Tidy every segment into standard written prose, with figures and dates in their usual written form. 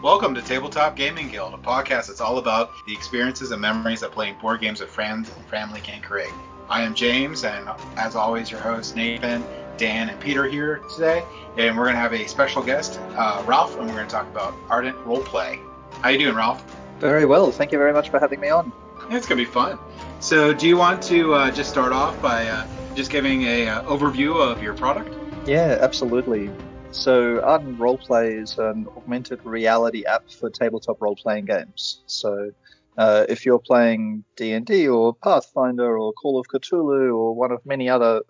Welcome to Tabletop Gaming Guild, a podcast that's all about the experiences and memories that playing board games with friends and family can create. I am James, and as always, your hosts Nathan, Dan, and Peter here today. And we're going to have a special guest, Ralf, and we're going to talk about Ardent Roleplay. How you doing, Ralf? Very well. Thank you very much for having me on. Yeah, it's going to be fun. So do you want to just start off by just giving an overview of your product? Yeah, absolutely. So Ardent Roleplay is an augmented reality app for tabletop role-playing games. So if you're playing D&D or Pathfinder or Call of Cthulhu or one of many other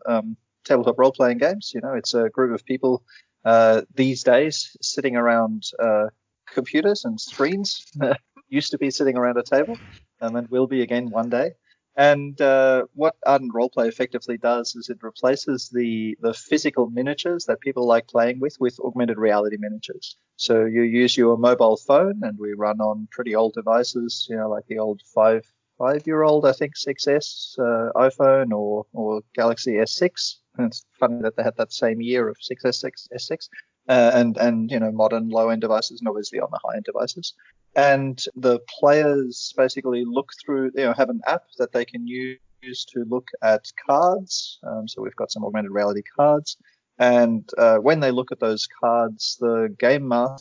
tabletop role-playing games, it's a group of people these days sitting around computers and screens. Used to be sitting around a table, and will be again one day. And what Ardent Roleplay effectively does is it replaces the physical miniatures that people like playing with augmented reality miniatures. So you use your mobile phone, and we run on pretty old devices, like the old five-year-old, I think, 6S iPhone or Galaxy S6. And it's funny that they had that same year of 6S6, S6. And modern low-end devices, and obviously on the high-end devices. And the players basically look through, have an app that they can use to look at cards. So we've got some augmented reality cards. And when they look at those cards, the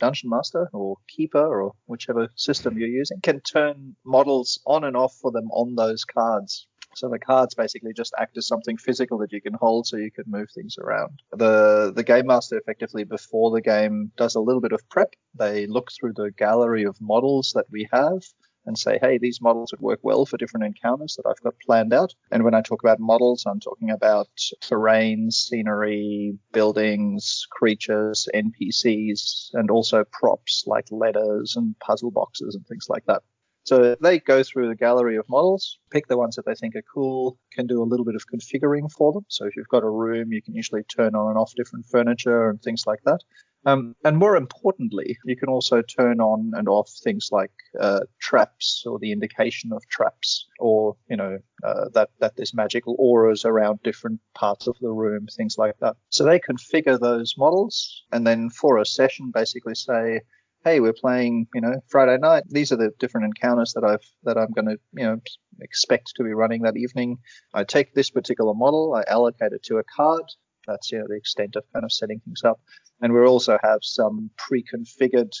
dungeon master or keeper or whichever system you're using can turn models on and off for them on those cards. So the cards basically just act as something physical that you can hold so you can move things around. The game master effectively before the game does a little bit of prep. They look through the gallery of models that we have and say, hey, these models would work well for different encounters that I've got planned out. And when I talk about models, I'm talking about terrain, scenery, buildings, creatures, NPCs, and also props like letters and puzzle boxes and things like that. So they go through the gallery of models, pick the ones that they think are cool, can do a little bit of configuring for them. So if you've got a room, you can usually turn on and off different furniture and things like that. And more importantly, you can also turn on and off things like traps or the indication of traps, or that there's magical auras around different parts of the room, things like that. So they configure those models, and then for a session, basically say, hey, we're playing, Friday night. These are the different encounters that I'm going to, expect to be running that evening. I take this particular model, I allocate it to a card. That's, the extent of kind of setting things up. And we also have some pre-configured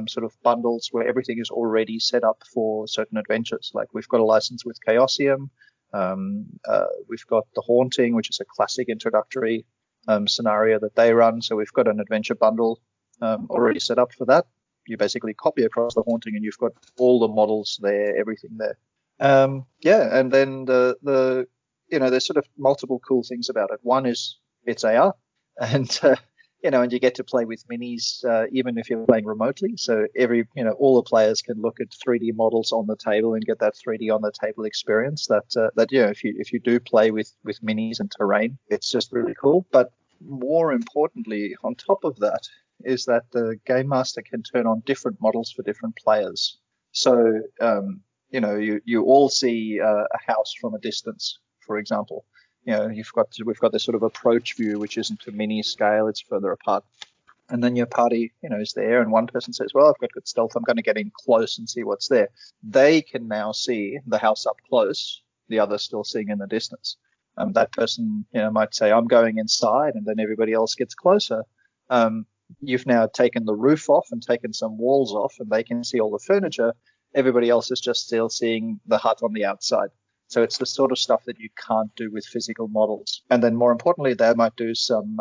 sort of bundles where everything is already set up for certain adventures. Like we've got a license with Chaosium. We've got The Haunting, which is a classic introductory scenario that they run. So we've got an adventure bundle already set up for that. You basically copy across The Haunting, and you've got all the models there, everything there. And then there's sort of multiple cool things about it. One is it's AR, and and you get to play with minis even if you're playing remotely. So all the players can look at 3D models on the table and get that 3D on the table experience. If you do play with minis and terrain, it's just really cool. But more importantly, on top of that, is that the game master can turn on different models for different players. So, you all see a house from a distance, for example. We've got this sort of approach view, which isn't to mini scale, it's further apart. And then your party, is there, and one person says, well, I've got good stealth, I'm going to get in close and see what's there. They can now see the house up close, the other still seeing in the distance. That person, might say, I'm going inside, and then everybody else gets closer. You've now taken the roof off and taken some walls off, and they can see all the furniture. Everybody else is just still seeing the hut on the outside. So it's the sort of stuff that you can't do with physical models. And then more importantly, they might do some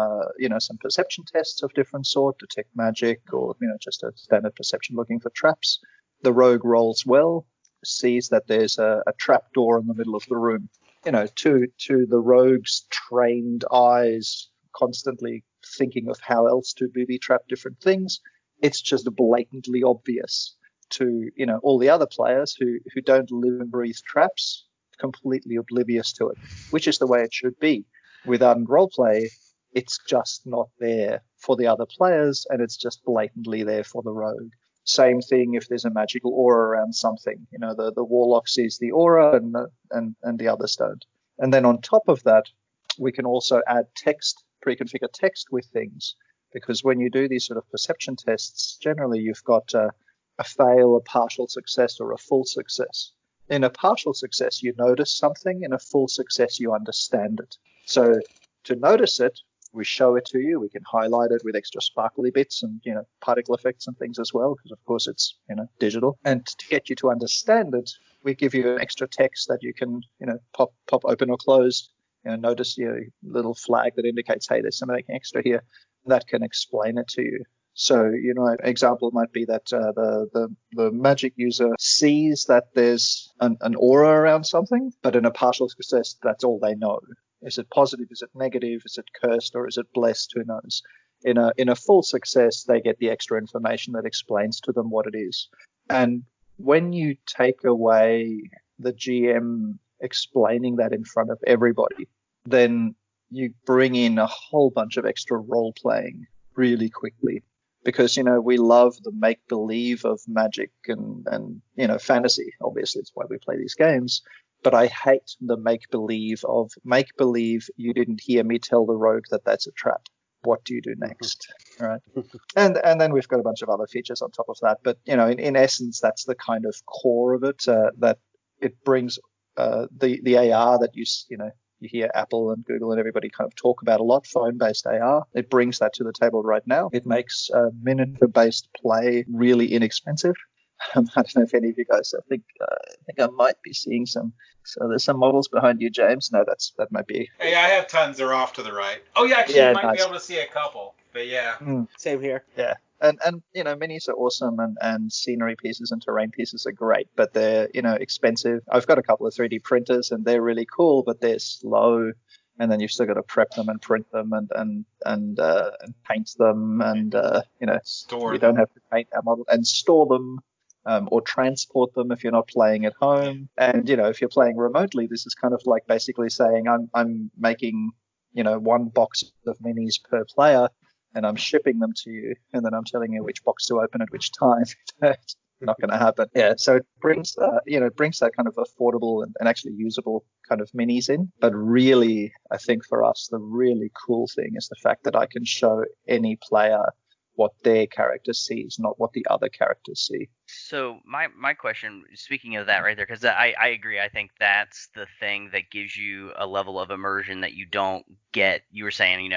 perception tests of different sort, detect magic, or, just a standard perception looking for traps. The rogue rolls well, sees that there's a trap door in the middle of the room. To the rogue's trained eyes, constantly thinking of how else to booby trap different things, it's just blatantly obvious to all the other players who don't live and breathe traps, completely oblivious to it, which is the way it should be. With Ardent Roleplay, it's just not there for the other players, and it's just blatantly there for the rogue. Same thing if there's a magical aura around something. The warlock sees the aura and the others don't. And then on top of that, we can also add text, pre-configure text with things, because when you do these sort of perception tests, generally you've got a fail, a partial success, or a full success. In a partial success, you notice something. In a full success, you understand it. So to notice it, we show it to you. We can highlight it with extra sparkly bits and, particle effects and things as well, because of course it's, digital. And to get you to understand it, we give you an extra text that you can, pop open or close. Notice your little flag that indicates, hey, there's something extra here that can explain it to you. So, an example might be that the magic user sees that there's an aura around something, but in a partial success, that's all they know. Is it positive? Is it negative? Is it cursed? Or is it blessed? Who knows? In a full success, they get the extra information that explains to them what it is. And when you take away the GM explaining that in front of everybody, then you bring in a whole bunch of extra role playing really quickly. Because, we love the make-believe of magic and fantasy. Obviously, it's why we play these games. But I hate the make-believe you didn't hear me tell the rogue that that's a trap. What do you do next? Right? And then we've got a bunch of other features on top of that. But, in essence, that's the kind of core of it, that it brings the AR that you hear Apple and Google and everybody kind of talk about a lot, phone-based AR. It brings that to the table right now. It makes miniature-based play really inexpensive. I don't know if any of you guys, I think I might be seeing some. So there's some models behind you, James. No, that might be. Hey, I have tons. They're off to the right. Oh, yeah, actually, you might be able to see a couple. But yeah. Same here. Yeah. And minis are awesome, and scenery pieces and terrain pieces are great, but they're, expensive. I've got a couple of 3D printers, and they're really cool, but they're slow. And then you've still got to prep them and print them and paint them, and store you them. don't have to paint our model and store them. Or transport them if you're not playing at home. And, if you're playing remotely, this is kind of like basically saying I'm making, one box of minis per player, and I'm shipping them to you, and then I'm telling you which box to open at which time. It's not going to happen. Yeah, so it brings that kind of affordable and actually usable kind of minis in. But really, I think for us, the really cool thing is the fact that I can show any player what their character sees, not what the other characters see. So my question, speaking of that right there, because I agree. I think that's the thing that gives you a level of immersion that you don't get. You were saying,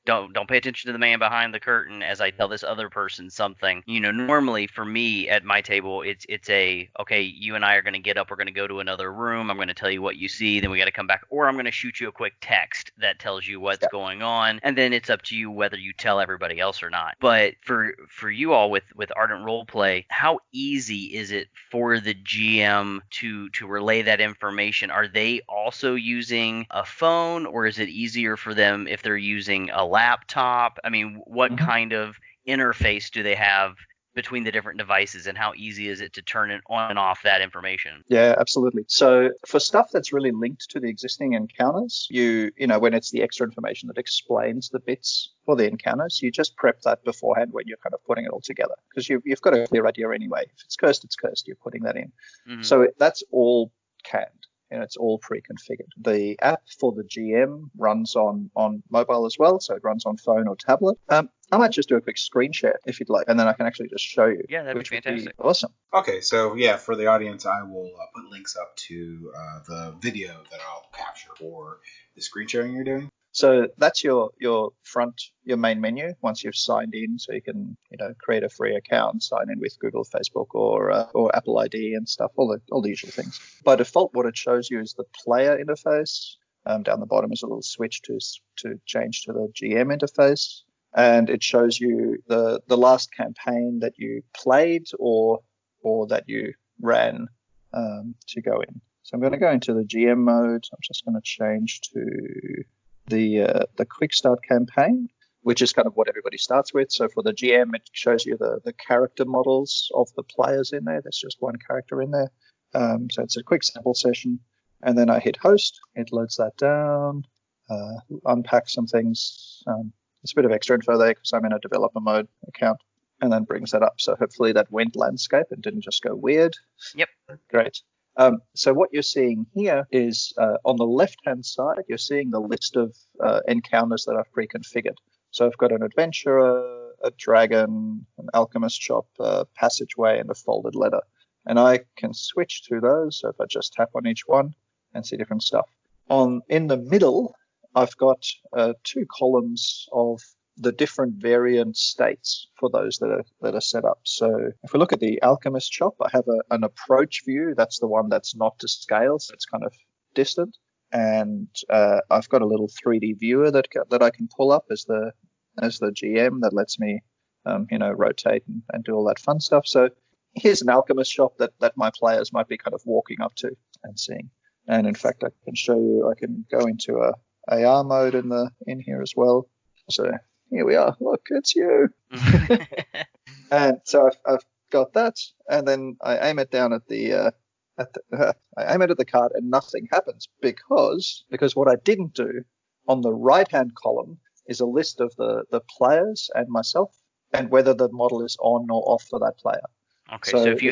don't pay attention to the man behind the curtain as I tell this other person something. Normally for me at my table, it's okay, you and I are going to get up, we're going to go to another room, I'm going to tell you what you see, then we got to come back, or I'm going to shoot you a quick text that tells you what's going on, and then it's up to you whether you tell everybody else or not. But for you all with Ardent Roleplay, how easy is it for the GM to relay that information? Are they also using a phone, or is it easier for them if they're using a laptop? I mean, what kind of interface do they have between the different devices, and how easy is it to turn it on and off that information? Yeah, absolutely. So for stuff that's really linked to the existing encounters, when it's the extra information that explains the bits for the encounters, you just prep that beforehand when you're kind of putting it all together, because you've got a clear idea anyway. If it's cursed, it's cursed. You're putting that in. So that's all canned. It's all pre-configured. The app for the GM runs on mobile as well, so it runs on phone or tablet. I might just do a quick screen share if you'd like, and then I can actually just show you. Yeah, that'd be fantastic. Awesome. Okay, so yeah, for the audience, I will put links up to the video that I'll capture for the screen sharing you're doing. So that's your main menu once you've signed in, so you can create a free account, sign in with Google, Facebook, or Apple ID and stuff, all the usual things. By default, what it shows you is the player interface. Down the bottom is a little switch to change to the GM interface, and it shows you the last campaign that you played or that you ran to go in. So I'm going to go into the GM mode. I'm just going to change to the quick start campaign, which is kind of what everybody starts with. So for the GM, it shows you the character models of the players in there. There's just one character in there. So it's a quick sample session. And then I hit host. It loads that down, unpacks some things. There's a bit of extra info there because I'm in a developer mode account, and then brings that up. So hopefully that went landscape and didn't just go weird. Yep. Great. So what you're seeing here is on the left-hand side, you're seeing the list of encounters that I've pre-configured. So I've got an adventurer, a dragon, an alchemist shop, a passageway, and a folded letter. And I can switch through those. So if I just tap on each one and see different stuff. In the middle, I've got 2 columns of the different variant states for those that are set up. So if we look at the alchemist shop, I have an approach view. That's the one that's not to scale, so it's kind of distant. And I've got a little 3D viewer that I can pull up as the GM that lets me, rotate and do all that fun stuff. So here's an alchemist shop that my players might be kind of walking up to and seeing. And in fact, I can show you. I can go into a AR mode in here as well. So here we are. Look, it's you. And so I've got that, and then I aim it down at the card, and nothing happens because what I didn't do on the right hand column is a list of the players and myself, and whether the model is on or off for that player. Okay, so if you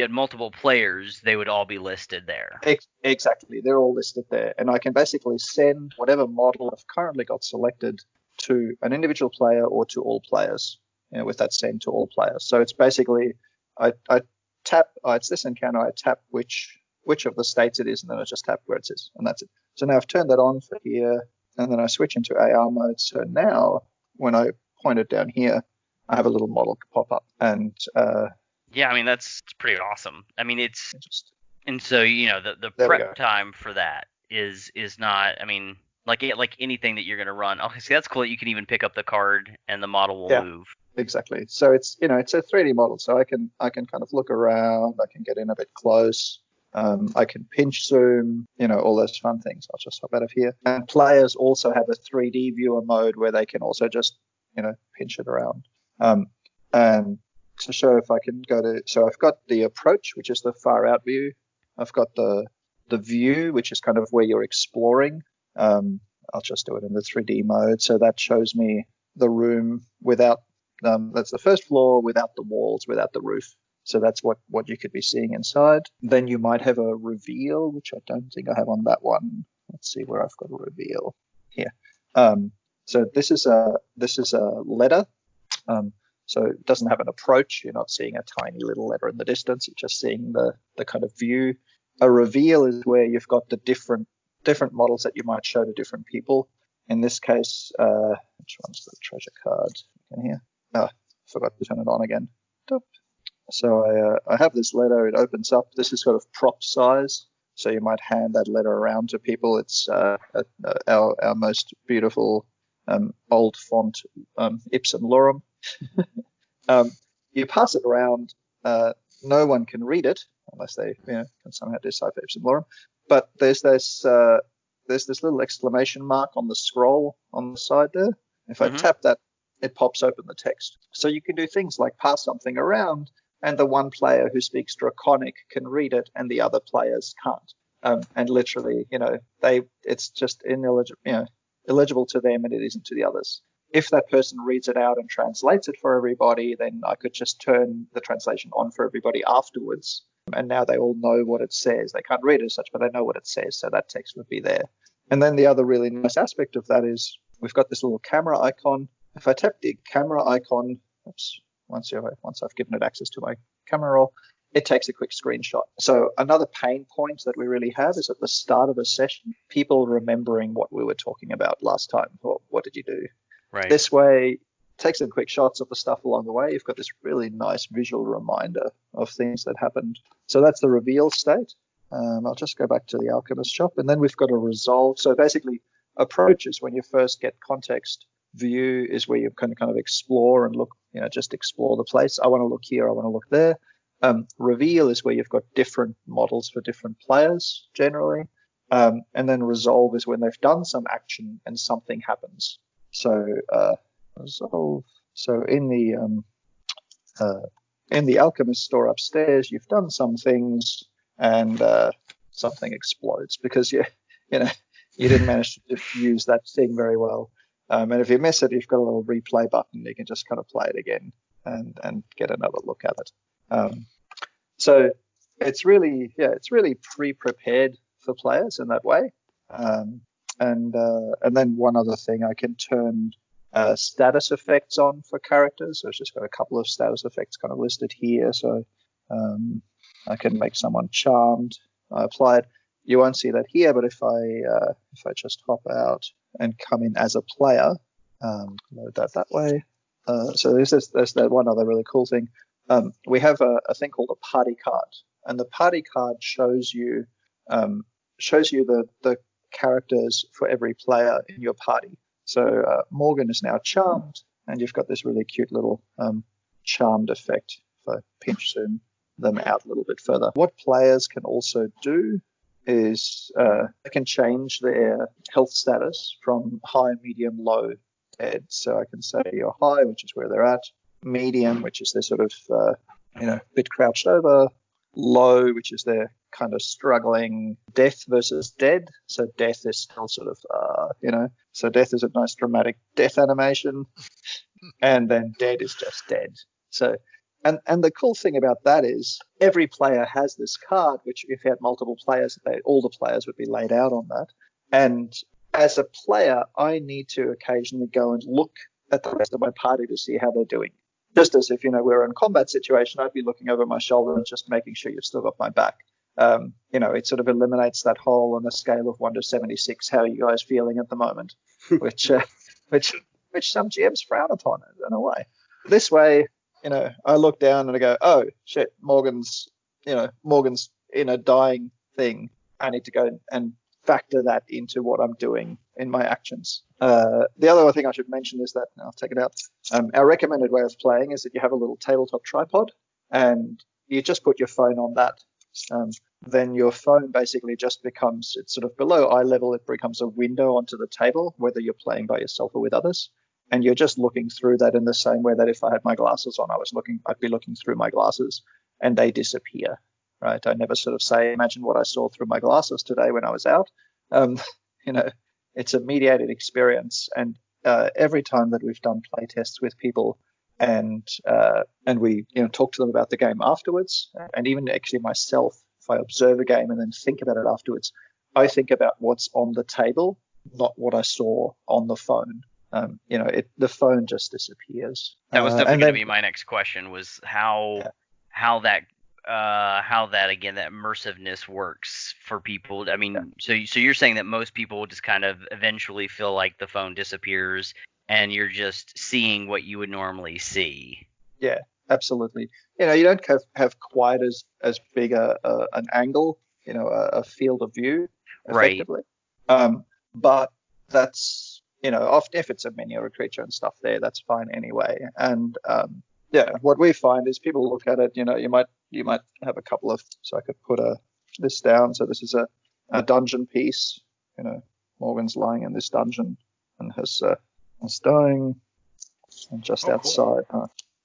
had multiple players, they would all be listed there. Exactly, they're all listed there, and I can basically send whatever model I've currently got selected to an individual player or to all players, with that send to all players. So it's basically I tap. It's this encounter. I tap which of the states it is, and then I just tap where it is, and that's it. So now I've turned that on for here, and then I switch into AR mode. So now when I point it down here, I have a little model pop up, and yeah, I mean that's pretty awesome. I mean and so the prep time for that is not. I mean, like anything that you're going to run. Okay, see, that's cool. You can even pick up the card and the model will move. Exactly. So it's it's a 3D model, so I can kind of look around. I can get in a bit close. I can pinch zoom. All those fun things. I'll just hop out of here. And players also have a 3D viewer mode where they can also just pinch it around. And to show if I can go to, so I've got the approach, which is the far out view. I've got the view, which is kind of where you're exploring. I'll just do it in the 3D mode. So that shows me the room without, that's the first floor without the walls, without the roof. So that's what you could be seeing inside. Then you might have a reveal, which I don't think I have on that one. Let's see where I've got a reveal here. So this is a letter. So it doesn't have an approach. You're not seeing a tiny little letter in the distance. You're just seeing the kind of view. A reveal is where you've got the different models that you might show to different people. In this case, which one's the treasure card in here? Oh, forgot to turn it on again. So I have this letter. It opens up. This is sort of prop size. So you might hand that letter around to people. It's our most beautiful old font, Ipsum Lorem. You pass it around. No one can read it unless they can somehow decipher Ipsum Lorem. But there's this little exclamation mark on the scroll on the side there. If I tap that, it pops open the text. So you can do things like pass something around, and the one player who speaks Draconic can read it, and the other players can't. And literally, it's just illegible to them, and it isn't to the others. If that person reads it out and translates it for everybody, then I could just turn the translation on for everybody afterwards. And now they all know what it says. They can't read it as such, but they know what it says. So that text would be there. And then the other really nice aspect of that is we've got this little camera icon. If I tap the camera icon, once I've given it access to my camera roll, it takes a quick screenshot. So another pain point that we really have is at the start of a session, people remembering what we were talking about last time. Or what did you do? Right. This way, take some quick shots of the stuff along the way. You've got this really nice visual reminder of things that happened. So that's the reveal state. I'll just go back to the alchemist shop, and then we've got a resolve. So basically, approach is when you first get context. View is where you can kind of explore and look, just explore the place. I want to look here. I want to look there. Reveal is where you've got different models for different players generally. And then resolve is when they've done some action and something happens. So resolve. So in the alchemist store upstairs, you've done some things and something explodes because you didn't manage to use that thing very well. And if you miss it, you've got a little replay button. You can just kind of play it again and get another look at it. So it's really pre-prepared for players in that way. And then one other thing, I can turn status effects on for characters. So it's just got a couple of status effects kind of listed here. So I can make someone charmed. I apply it. You won't see that here, but if I just hop out and come in as a player, load that way. So there's that one other really cool thing. We have a thing called a party card, and the party card shows you the characters for every player in your party. So Morgan is now charmed, and you've got this really cute little charmed effect. If I pinch zoom them out a little bit further. What players can also do is they can change their health status from high, medium, low, dead. So I can say you're high, which is where they're at, medium, which is they're sort of bit crouched over, low, which is they're kind of struggling, death versus dead. So death is still sort of so death is a nice dramatic death animation, and then dead is just dead. So and the cool thing about that is every player has this card, which if you had multiple players, all the players would be laid out on that. And as a player, I need to occasionally go and look at the rest of my party to see how they're doing. Just as if, we're in a combat situation, I'd be looking over my shoulder and just making sure you've still got my back. It sort of eliminates that whole on a scale of 1 to 76, how are you guys feeling at the moment? which some GMs frown upon. I don't know why. This way, I look down and I go, oh shit, Morgan's in a dying thing. I need to go and factor that into what I'm doing in my actions. The other thing I should mention is that, I'll take it out, our recommended way of playing is that you have a little tabletop tripod and you just put your phone on that. Then your phone basically just becomes, it's sort of below eye level, it becomes a window onto the table, whether you're playing by yourself or with others. And you're just looking through that in the same way that if I had my glasses on, I'd be looking through my glasses and they disappear, right? I never sort of say, imagine what I saw through my glasses today when I was out. It's a mediated experience. And every time that we've done play tests with people and we talk to them about the game afterwards, and even actually myself, if I observe a game and then think about it afterwards, I think about what's on the table, not what I saw on the phone. The phone just disappears. That was definitely going to be my next question, was how that again, that immersiveness works for people. I mean, so you're saying that most people just kind of eventually feel like the phone disappears and you're just seeing what you would normally see. Yeah, absolutely. You don't have quite as big an angle, a field of view effectively. Right. But that's, often if it's a mini or a creature and stuff there, that's fine anyway. And what we find is people look at it, you might have a couple of, so I could put this down. So this is a dungeon piece. Morgan's lying in this dungeon and is dying, and just outside.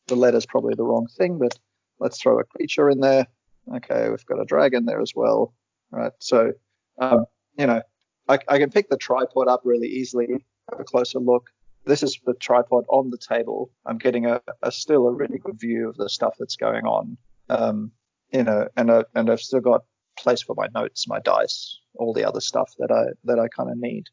The letter's probably the wrong thing, but let's throw a creature in there. Okay, we've got a dragon there as well. Right. So, I can pick the tripod up really easily, have a closer look. This is the tripod on the table. I'm getting still a really good view of the stuff that's going on. And I've still got place for my notes, my dice, all the other stuff that I kind of need.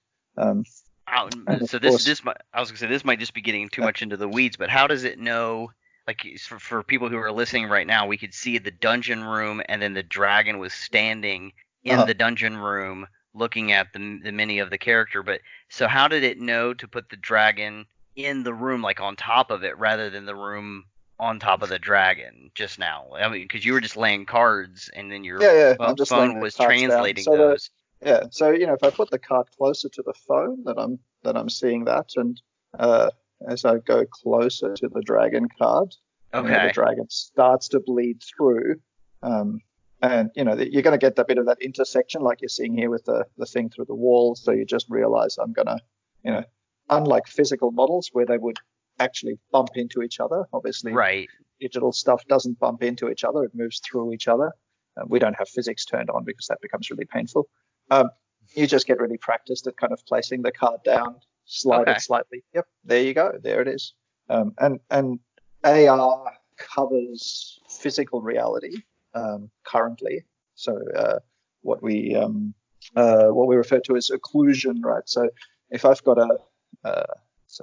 So this might just be getting too much into the weeds, but how does it know? Like for people who are listening right now, we could see the dungeon room, and then the dragon was standing in the dungeon room, looking at the mini of the character. But so how did it know to put the dragon in the room, like on top of it, rather than the room on top of the dragon just now? I mean, because you were just laying cards, and then your phone was translating those. So if I put the card closer to the phone, that I'm seeing that, and as I go closer to the dragon card, the dragon starts to bleed through. And you're going to get a bit of that intersection, like you're seeing here with the thing through the wall. So you just realize I'm going to, unlike physical models where they would actually bump into each other, obviously, right. Digital stuff doesn't bump into each other; it moves through each other. We don't have physics turned on because that becomes really painful. You just get really practiced at kind of placing the card down, slide it slightly. Yep, there you go. There it is. And AR covers physical reality. Currently, so what we refer to as occlusion, right? So if I've got let's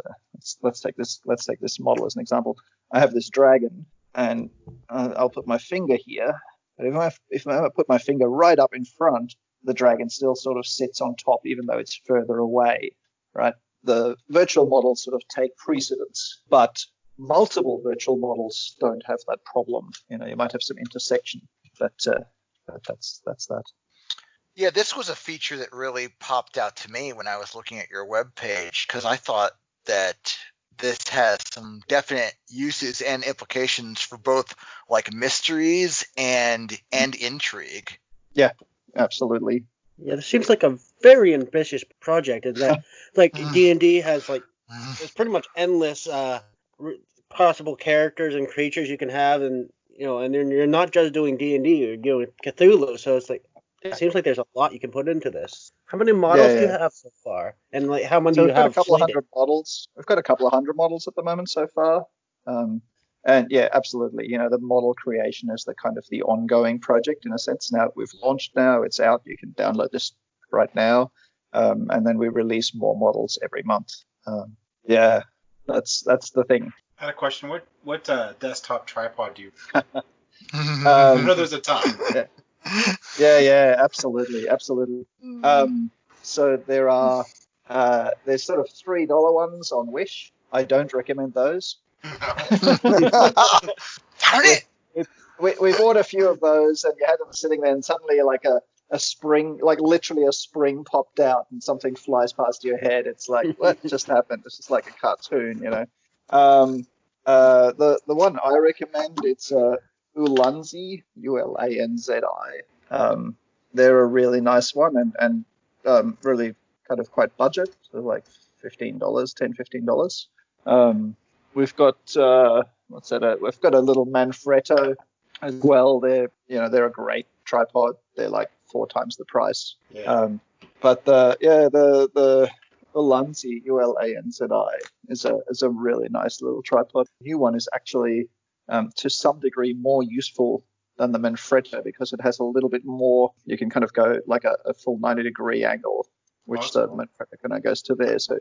let's take this model as an example. I have this dragon, and I'll put my finger here. But if I put my finger right up in front, the dragon still sort of sits on top, even though it's further away, right? The virtual models sort of take precedence, but multiple virtual models don't have that problem. You might have some intersection, but that's that. Yeah, this was a feature that really popped out to me when I was looking at your web page, because I thought that this has some definite uses and implications for both like mysteries and intrigue. Yeah, absolutely. Yeah, this seems like a very ambitious project, and that like D&D has like there's pretty much endless possible characters and creatures you can have, and and then you're not just doing D&D, you're doing Cthulhu, so it's like it seems like there's a lot you can put into this. How many models do you have so far, and like how many do you have? We've got a couple of hundred models. We've got a couple of hundred models at the moment so far. And yeah, absolutely. The model creation is the ongoing project in a sense. Now we've launched. Now it's out. You can download this right now, and then we release more models every month. Yeah, that's the thing. I had a question. What desktop tripod do you? I know there's a ton. Yeah, absolutely. So there's sort of $3 ones on Wish. I don't recommend those. Darn it! We bought a few of those, and you had them sitting there, and suddenly like a spring, like literally a spring popped out, and something flies past your head. It's like, what just happened? It's just like a cartoon, The one I recommend, it's Ulanzi, Ulanzi. They're a really nice one, and really kind of quite budget, so like $15. We've got we've got a little Manfrotto as well. They're a great tripod. They're like 4 times the price. Yeah. But the Ulanzi, Ulanzi, is a really nice little tripod. The new one is actually to some degree more useful than the Manfrotto because it has a little bit more. You can kind of go like a full 90-degree angle, which the Manfrotto kind of goes to there. So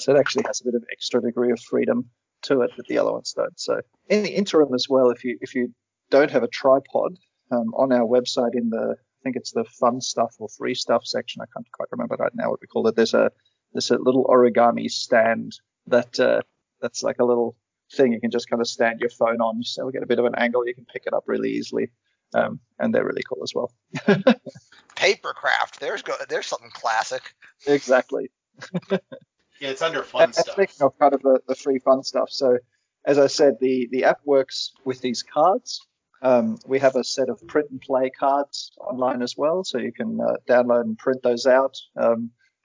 it actually has a bit of extra degree of freedom to it that the other ones don't. So in the interim as well, if you don't have a tripod, on our website in I think it's the fun stuff or free stuff section, I can't quite remember right now what we call it. There's a little origami stand that's like a little thing you can just kind of stand your phone on, so we get a bit of an angle, you can pick it up really easily, and they're really cool as well. Papercraft, there's something classic. Exactly. Yeah, it's under fun stuff. Speaking of kind of the free fun stuff, so as I said, the app works with these cards. We have a set of print and play cards online as well, so you can download and print those out.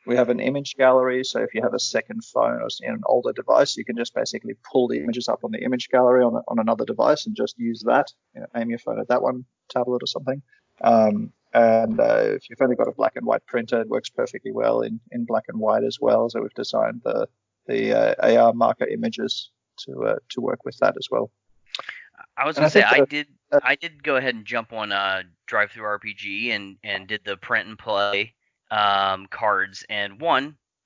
We have an image gallery, so if you have a second phone or an older device, you can just basically pull the images up on the image gallery on another device and just use that. Aim your phone at that one, tablet or something. And if you've only got a black and white printer, it works perfectly well in black and white as well. So we've designed the AR marker images to work with that as well. I was going to say, I did go ahead and jump on Drive Through RPG and did the print and play cards, and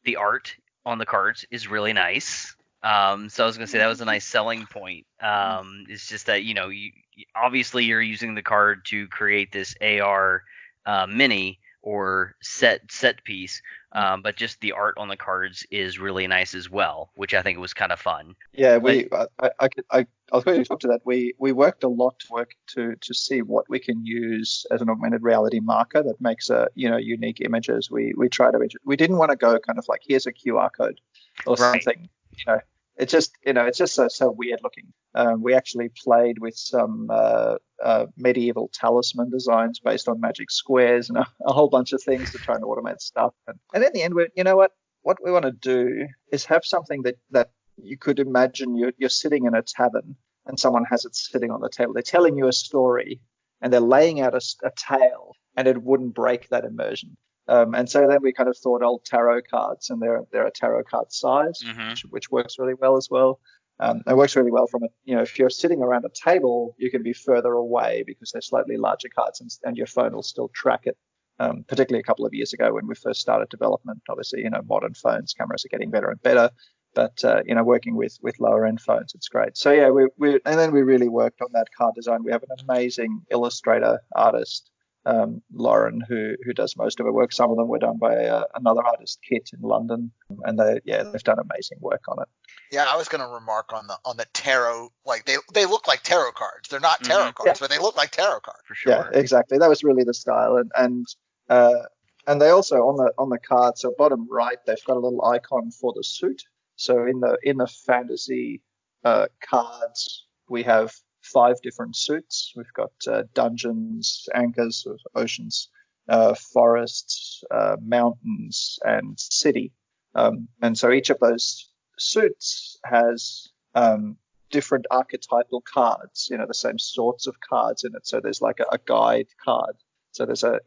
the art on the cards is really nice. So I was going to say that was a nice selling point. It's just that you obviously you're using the card to create this AR mini or set piece, but just the art on the cards is really nice as well, which I think was kind of fun. Yeah, I'll quickly talk to that. We worked a lot to see what we can use as an augmented reality marker that makes unique images. We tried to. We didn't want to go kind of like here's a QR code or something. It's just so weird looking. We actually played with some medieval talisman designs based on magic squares and a whole bunch of things to try and automate stuff. And in the end, what we want to do is have something that you could imagine you're sitting in a tavern and someone has it sitting on the table. They're telling you a story and they're laying out a tale, and it wouldn't break that immersion. And so then we kind of thought old tarot cards, and they're a tarot card size, which works really well as well. It works really well from if you're sitting around a table, you can be further away because they're slightly larger cards, and your phone will still track it. Particularly a couple of years ago when we first started development, obviously, modern phones, cameras are getting better and better. But working with lower end phones, it's great. So yeah, and then we really worked on that card design. We have an amazing illustrator artist, Lauren, who does most of her work. Some of them were done by another artist, Kit, in London, and they've done amazing work on it. Yeah, I was going to remark on the tarot. Like they look like tarot cards. They're not tarot cards, but they look like tarot cards for sure. Yeah, exactly. That was really the style, and they also on the card. So bottom right, they've got a little icon for the suit. So in the fantasy cards, we have 5 different suits. We've got dungeons, anchors, oceans, forests, mountains, and city. And so each of those suits has different archetypal cards, the same sorts of cards in it. So there's like a guide card. So there's a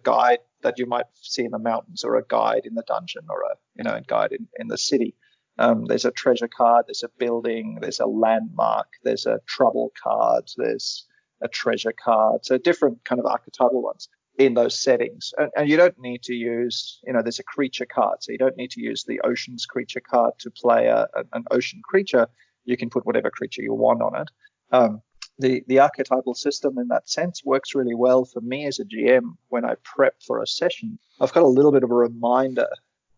guide that you might see in the mountains, or a guide in the dungeon, or a guide in the city. There's a treasure card, there's a building, there's a landmark, there's a trouble card, there's a treasure card. So different kind of archetypal ones in those settings. And you don't need to use, there's a creature card. So you don't need to use the ocean's creature card to play an ocean creature. You can put whatever creature you want on it. The archetypal system in that sense works really well for me as a GM when I prep for a session. I've got a little bit of a reminder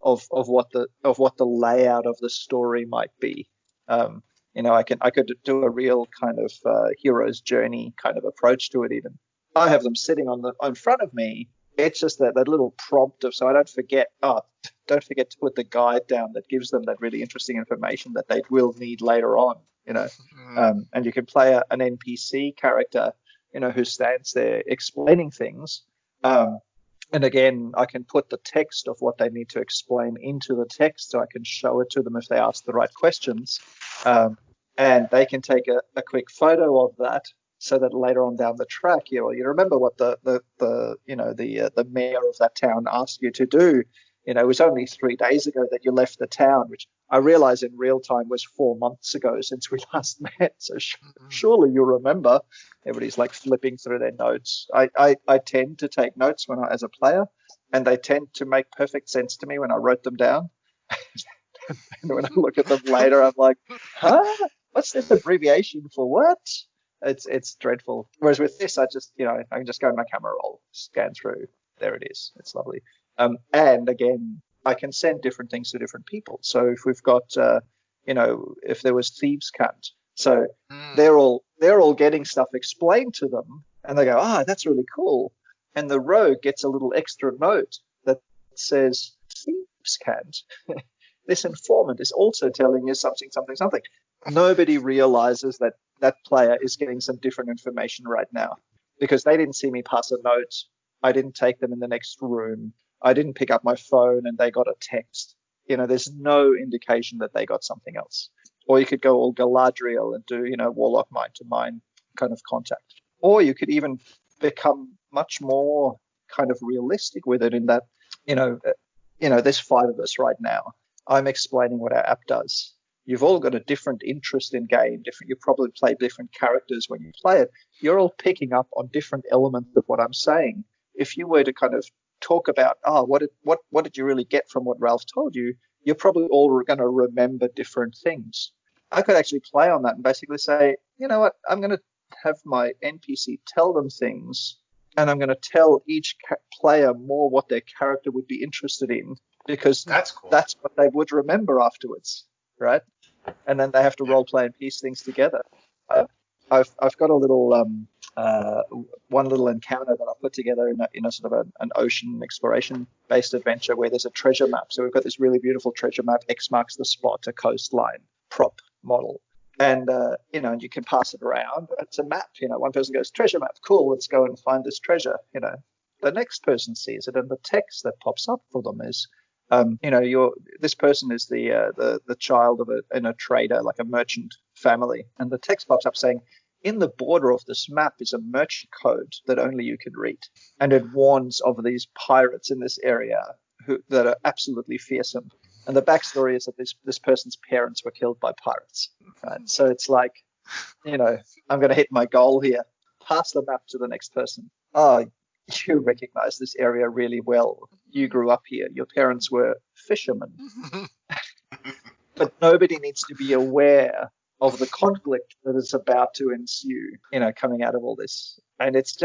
of what the layout of the story might be. I could do a real kind of hero's journey kind of approach to it. Even I have them sitting in front of me. It's just that little prompt so I don't forget. Don't forget to put the guide down that gives them that really interesting information that they will need later on. And you can play an NPC character, who stands there explaining things. And again, I can put the text of what they need to explain into the text, so I can show it to them if they ask the right questions. And they can take a quick photo of that, so that later on down the track, you remember what the mayor of that town asked you to do. It was only 3 days ago that you left the town, which I realize in real time was 4 months ago since we last met. So surely you remember. Everybody's like flipping through their notes. I tend to take notes as a player, and they tend to make perfect sense to me when I wrote them down. And when I look at them later, I'm like, huh? What's this abbreviation for what? It's dreadful. Whereas with this, I can just go in my camera roll, scan through. There it is. It's lovely. And again, I can send different things to different people. So if we've got, if there was thieves' cant, so they're all getting stuff explained to them, and they go, that's really cool. And the rogue gets a little extra note that says, thieves' cant. This informant is also telling you something, something, something. Nobody realizes that player is getting some different information right now, because they didn't see me pass a note. I didn't take them in the next room. I didn't pick up my phone and they got a text. There's no indication that they got something else. Or you could go all Galadriel and do, warlock mind-to-mind kind of contact. Or you could even become much more kind of realistic with it in that, there's 5 of us right now. I'm explaining what our app does. You've all got a different interest in game. You probably play different characters when you play it. You're all picking up on different elements of what I'm saying. If you were to kind of talk about, what did you really get from what Ralf told you, you're probably all going to remember different things. I could actually play on that and basically say, you know what, I'm going to have my NPC tell them things, and I'm going to tell each player more what their character would be interested in, because that's cool. That's what they would remember afterwards, right? And then they have to role play and piece things together. I've got a little one little encounter that I put together in a sort of an ocean exploration based adventure where there's a treasure map. So we've got this really beautiful treasure map. X marks the spot, a coastline prop model, and and you can pass it around. It's a map. One person goes, treasure map, cool. Let's go and find this treasure. The next person sees it, and the text that pops up for them is, this person is the child of a trader, like a merchant family, and the text pops up saying, in the border of this map is a merchant code that only you can read, and it warns of these pirates in this area that are absolutely fearsome. And the backstory is that this person's parents were killed by pirates. Right? So it's like, I'm going to hit my goal here. Pass the map to the next person. Oh, you recognize this area really well. You grew up here. Your parents were fishermen. but nobody needs to be aware of the conflict that is about to ensue, coming out of all this. And it's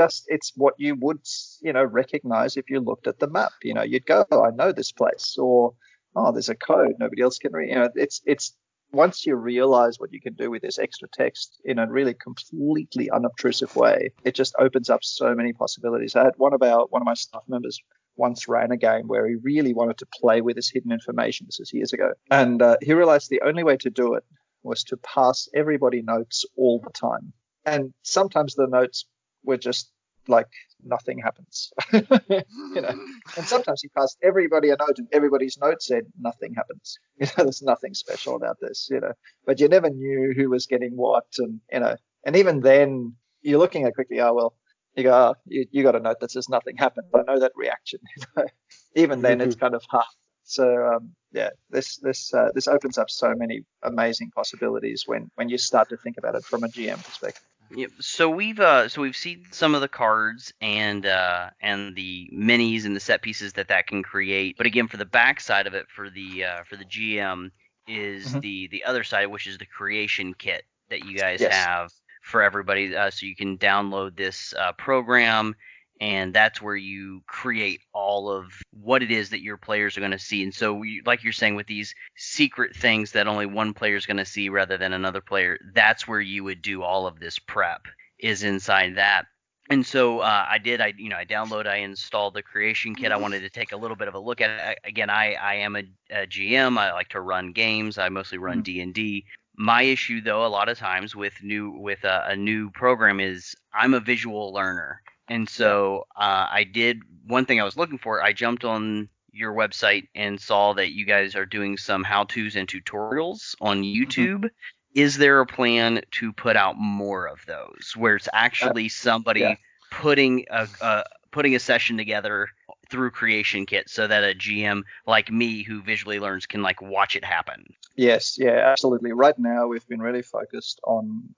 what you would, recognize if you looked at the map. You'd go, oh, I know this place, or, oh, there's a code nobody else can read. It's once you realize what you can do with this extra text in a really completely unobtrusive way, it just opens up so many possibilities. I had one of my staff members once ran a game where he really wanted to play with this hidden information. This was years ago. And he realized the only way to do it was to pass everybody notes all the time. And sometimes the notes were just like nothing happens. And sometimes he passed everybody a note and everybody's note said nothing happens. There's nothing special about this, but you never knew who was getting what. And even then you're looking at quickly, you go, you got a note that says nothing happened. I know that reaction. Even then it's kind of hard. So this opens up so many amazing possibilities when you start to think about it from a GM perspective. Yep. So we've seen some of the cards and the minis and the set pieces that can create. But again, for the back side of it, for the GM is the other side, which is the creation kit that you guys have for everybody. So you can download this program. And that's where you create all of what it is that your players are going to see. And so, like you're saying, with these secret things that only one player is going to see rather than another player, that's where you would do all of this prep, is inside that. And so I installed the creation kit. I wanted to take a little bit of a look at it. Again, I am a GM. I like to run games. I mostly run D&D. My issue, though, a lot of times with a new program is I'm a visual learner. And so one thing I was looking for, I jumped on your website and saw that you guys are doing some how-tos and tutorials on YouTube. Is there a plan to put out more of those where it's actually somebody putting a session together through Creation Kit so that a GM like me who visually learns can watch it happen? Yes, absolutely. Right now we've been really focused on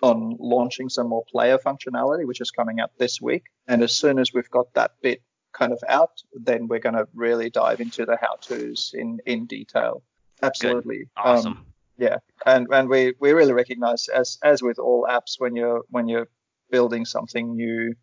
launching some more player functionality, which is coming out this week. And as soon as we've got that bit kind of out, then we're going to really dive into the how-tos in detail. Absolutely. Good. Awesome. And we really recognize, as with all apps, when you're building something new,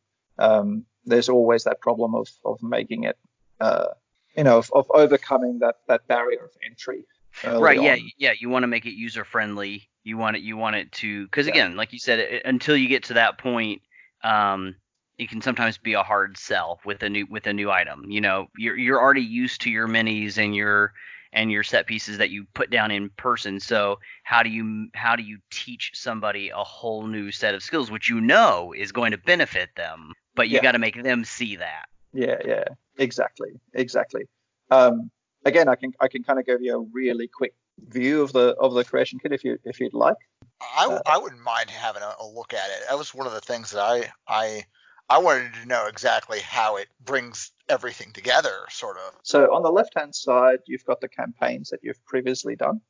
there's always that problem of making it, of overcoming that barrier of entry. Right. Yeah. You want to make it user friendly. You want it to, because again, like you said, until you get to that point, it can sometimes be a hard sell with a new item. You're already used to your minis and your set pieces that you put down in person. So how do you teach somebody a whole new set of skills, which is going to benefit them, but you got to make them see that. Yeah. Exactly. Again, I can kind of give you a really quick view of the creation kit if you'd like. I wouldn't mind having a look at it. That was one of the things that I wanted to know exactly how it brings everything together, sort of. So on the left-hand side, you've got the campaigns that you've previously done,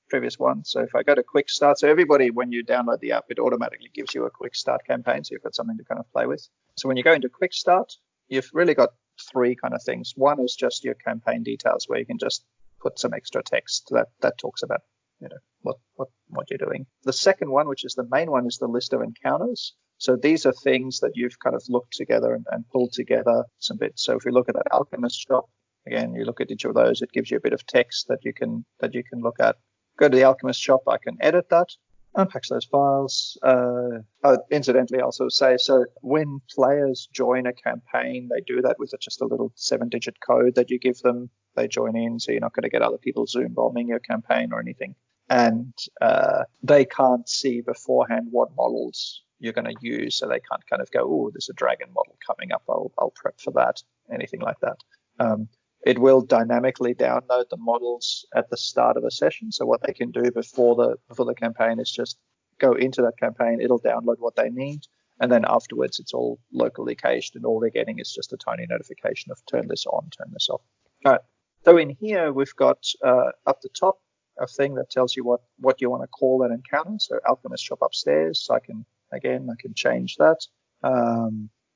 previous ones. So if I go to Quick Start, so everybody, when you download the app, it automatically gives you a Quick Start campaign, so you've got something to kind of play with. So when you go into Quick Start, you've really got three kind of things. One is just your campaign details, where you can just put some extra text that talks about what you're doing. The second one, which is the main one, is the list of encounters. So these are things that you've kind of looked together and pulled together some bits. So if we look at that alchemist shop, again, you look at each of those, it gives you a bit of text that you can look at. Go to the alchemist shop, I can edit that, unpack those files. Incidentally, I'll also say, so when players join a campaign, they do that with just a little 7-digit code that you give them. They join in, so you're not going to get other people Zoom bombing your campaign or anything. And they can't see beforehand what models you're going to use, so they can't kind of go, oh, there's a dragon model coming up, I'll prep for that, anything like that. It will dynamically download the models at the start of a session. So what they can do before the campaign is just go into that campaign. It'll download what they need, and then afterwards it's all locally cached, and all they're getting is just a tiny notification of turn this on, turn this off. All right. So in here we've got up the top a thing that tells you what you want to call that encounter. So alchemist shop upstairs. So I can change that.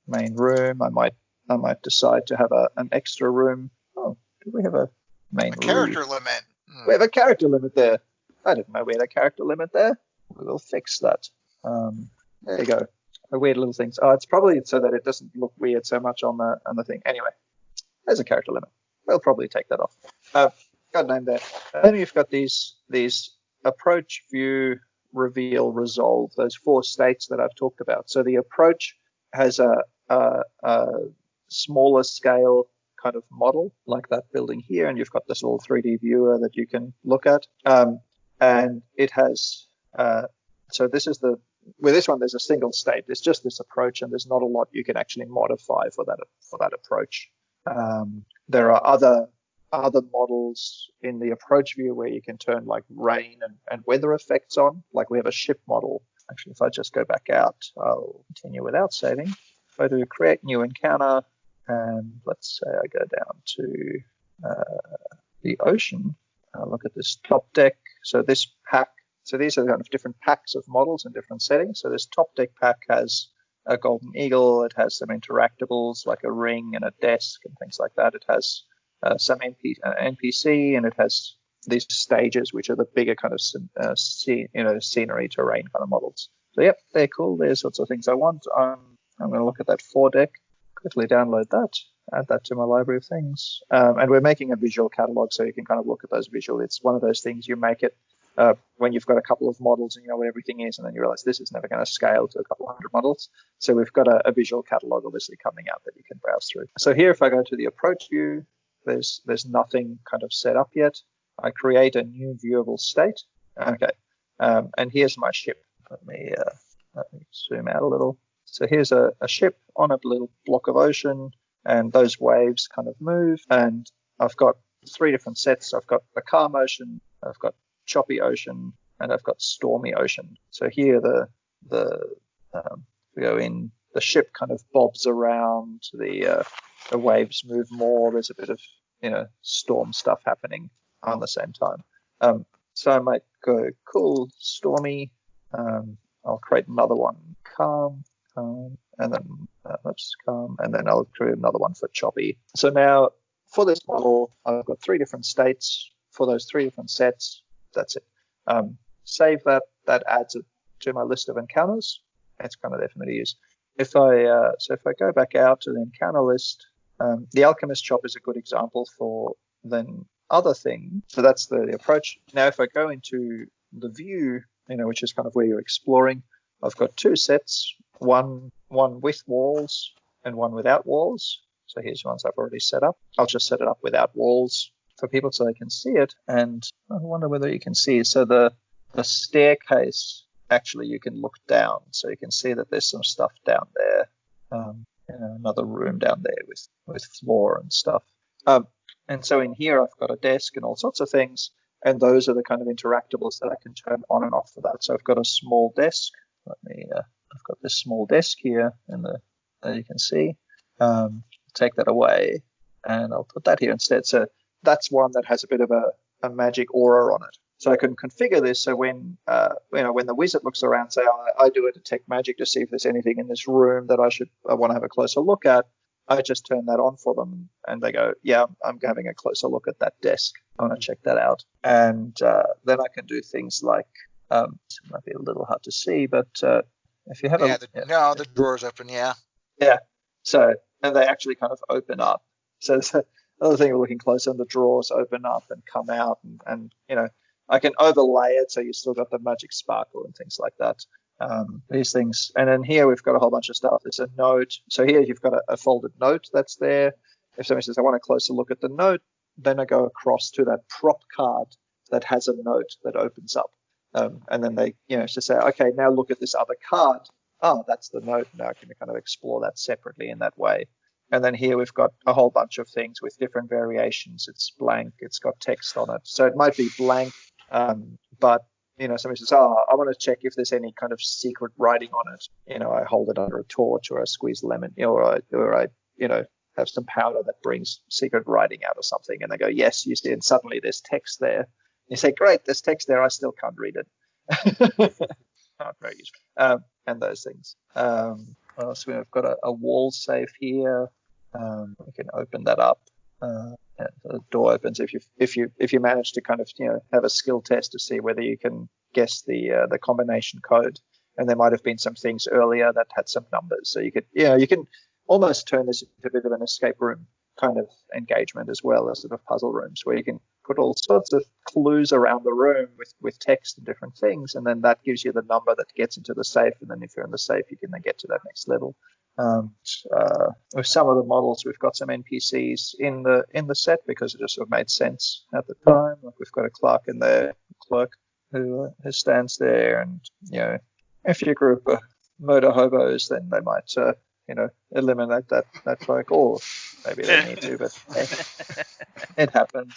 Main room. I might decide to have an extra room. Oh, do we have a main room? Character limit. We have a character limit there. I didn't know we had a character limit there. We will fix that. There you go. A weird little things. Oh, it's probably so that it doesn't look weird so much on the thing. Anyway, there's a character limit. We'll probably take that off. Got a name there. Then you've got these approach, view, reveal, resolve. Those 4 states that I've talked about. So the approach has a smaller scale kind of model like that building here, and you've got this little 3D viewer that you can look at. And it has so this is with this one there's a single state. There's just this approach, and there's not a lot you can actually modify for that approach. There are other models in the approach view where you can turn like rain and weather effects on. Like we have a ship model. Actually, if I just go back out, I'll continue without saving. If I do create new encounter, and let's say I go down to the ocean, look at this top deck. So this pack, so these are kind of different packs of models in different settings. So this top deck pack has a golden eagle. It has some interactables like a ring and a desk and things like that. It has some NPC, and it has these stages, which are the bigger kind of scenery, terrain kind of models. So yep, they're cool. There's sorts of things I want. I'm going to look at that 4 deck, quickly download that, add that to my library of things. And we're making a visual catalog, so you can kind of look at those visual. It's one of those things you make it when you've got a couple of models and you know what everything is, and then you realize this is never going to scale to a couple hundred models. So we've got a visual catalog obviously coming out that you can browse through. So here, if I go to the approach view, there's nothing kind of set up yet. I create a new viewable state. Okay, and here's my ship. Let me zoom out a little. So here's a ship on a little block of ocean, and those waves kind of move. And I've got 3 different sets. I've got a calm ocean, I've got choppy ocean, and I've got stormy ocean. So here we go in. The ship kind of bobs around. The waves move more. There's a bit of storm stuff happening on the same time. So I might go cool, stormy. I'll create another one, calm, and then calm, and then I'll create another one for choppy. So now for this model, I've got 3 different states for those 3 different sets. That's it. Save that. That adds it to my list of encounters. It's kind of there for me to use. If I go back out to the encounter list, the Alchemist Chop is a good example for then other thing. So that's the approach. Now, if I go into the view, which is kind of where you're exploring, I've got 2 sets, one with walls and one without walls. So here's ones I've already set up. I'll just set it up without walls for people so they can see it. And I wonder whether you can see. So the staircase, actually you can look down. So you can see that there's some stuff down there. Another room down there with floor and stuff. And so in here I've got a desk and all sorts of things. And those are the kind of interactables that I can turn on and off for that. So I've got a small desk. I've got this small desk here that you can see. Take that away and I'll put that here instead. So that's one that has a bit of a magic aura on it. So I can configure this so when the wizard looks around, say I do a detect magic to see if there's anything in this room that I want to have a closer look at. I just turn that on for them, and they go, yeah, I'm having a closer look at that desk. I want to check that out. And then I can do things like, it might be a little hard to see, but if you have the drawer's open, yeah. Yeah. So, and they actually kind of open up. So another thing, we're looking closer, and the drawers open up and come out, and I can overlay it so you still got the magic sparkle and things like that. These things. And then here we've got a whole bunch of stuff. There's a note. So here you've got a folded note that's there. If somebody says, I want a closer look at the note, then I go across to that prop card that has a note that opens up. And then they, just say, okay, now look at this other card. Oh, that's the note. Now I can kind of explore that separately in that way. And then here we've got a whole bunch of things with different variations. It's blank. It's got text on it. So it might be blank, but somebody says, I want to check if there's any kind of secret writing on it. I hold it under a torch, or I squeeze lemon, or I have some powder that brings secret writing out or something. And they go, yes, you see, and suddenly there's text there. You say, great, there's text there. I still can't read it. Not very useful. And those things. So we've got a wall save here. We can open that up. the door opens if you manage to kind of have a skill test to see whether you can guess the combination code. And there might have been some things earlier that had some numbers, so you can almost turn this into a bit of an escape room kind of engagement as well as sort of puzzle rooms, where you can put all sorts of clues around the room with text and different things, and then that gives you the number that gets into the safe, and then if you're in the safe, you can then get to that next level. With some of the models, we've got some NPCs in the set because it just sort of made sense at the time. Like we've got a clerk in there, who stands there, and if you're a group of murder hobos, then they might eliminate that bloke, or maybe they need to, but hey, it happens.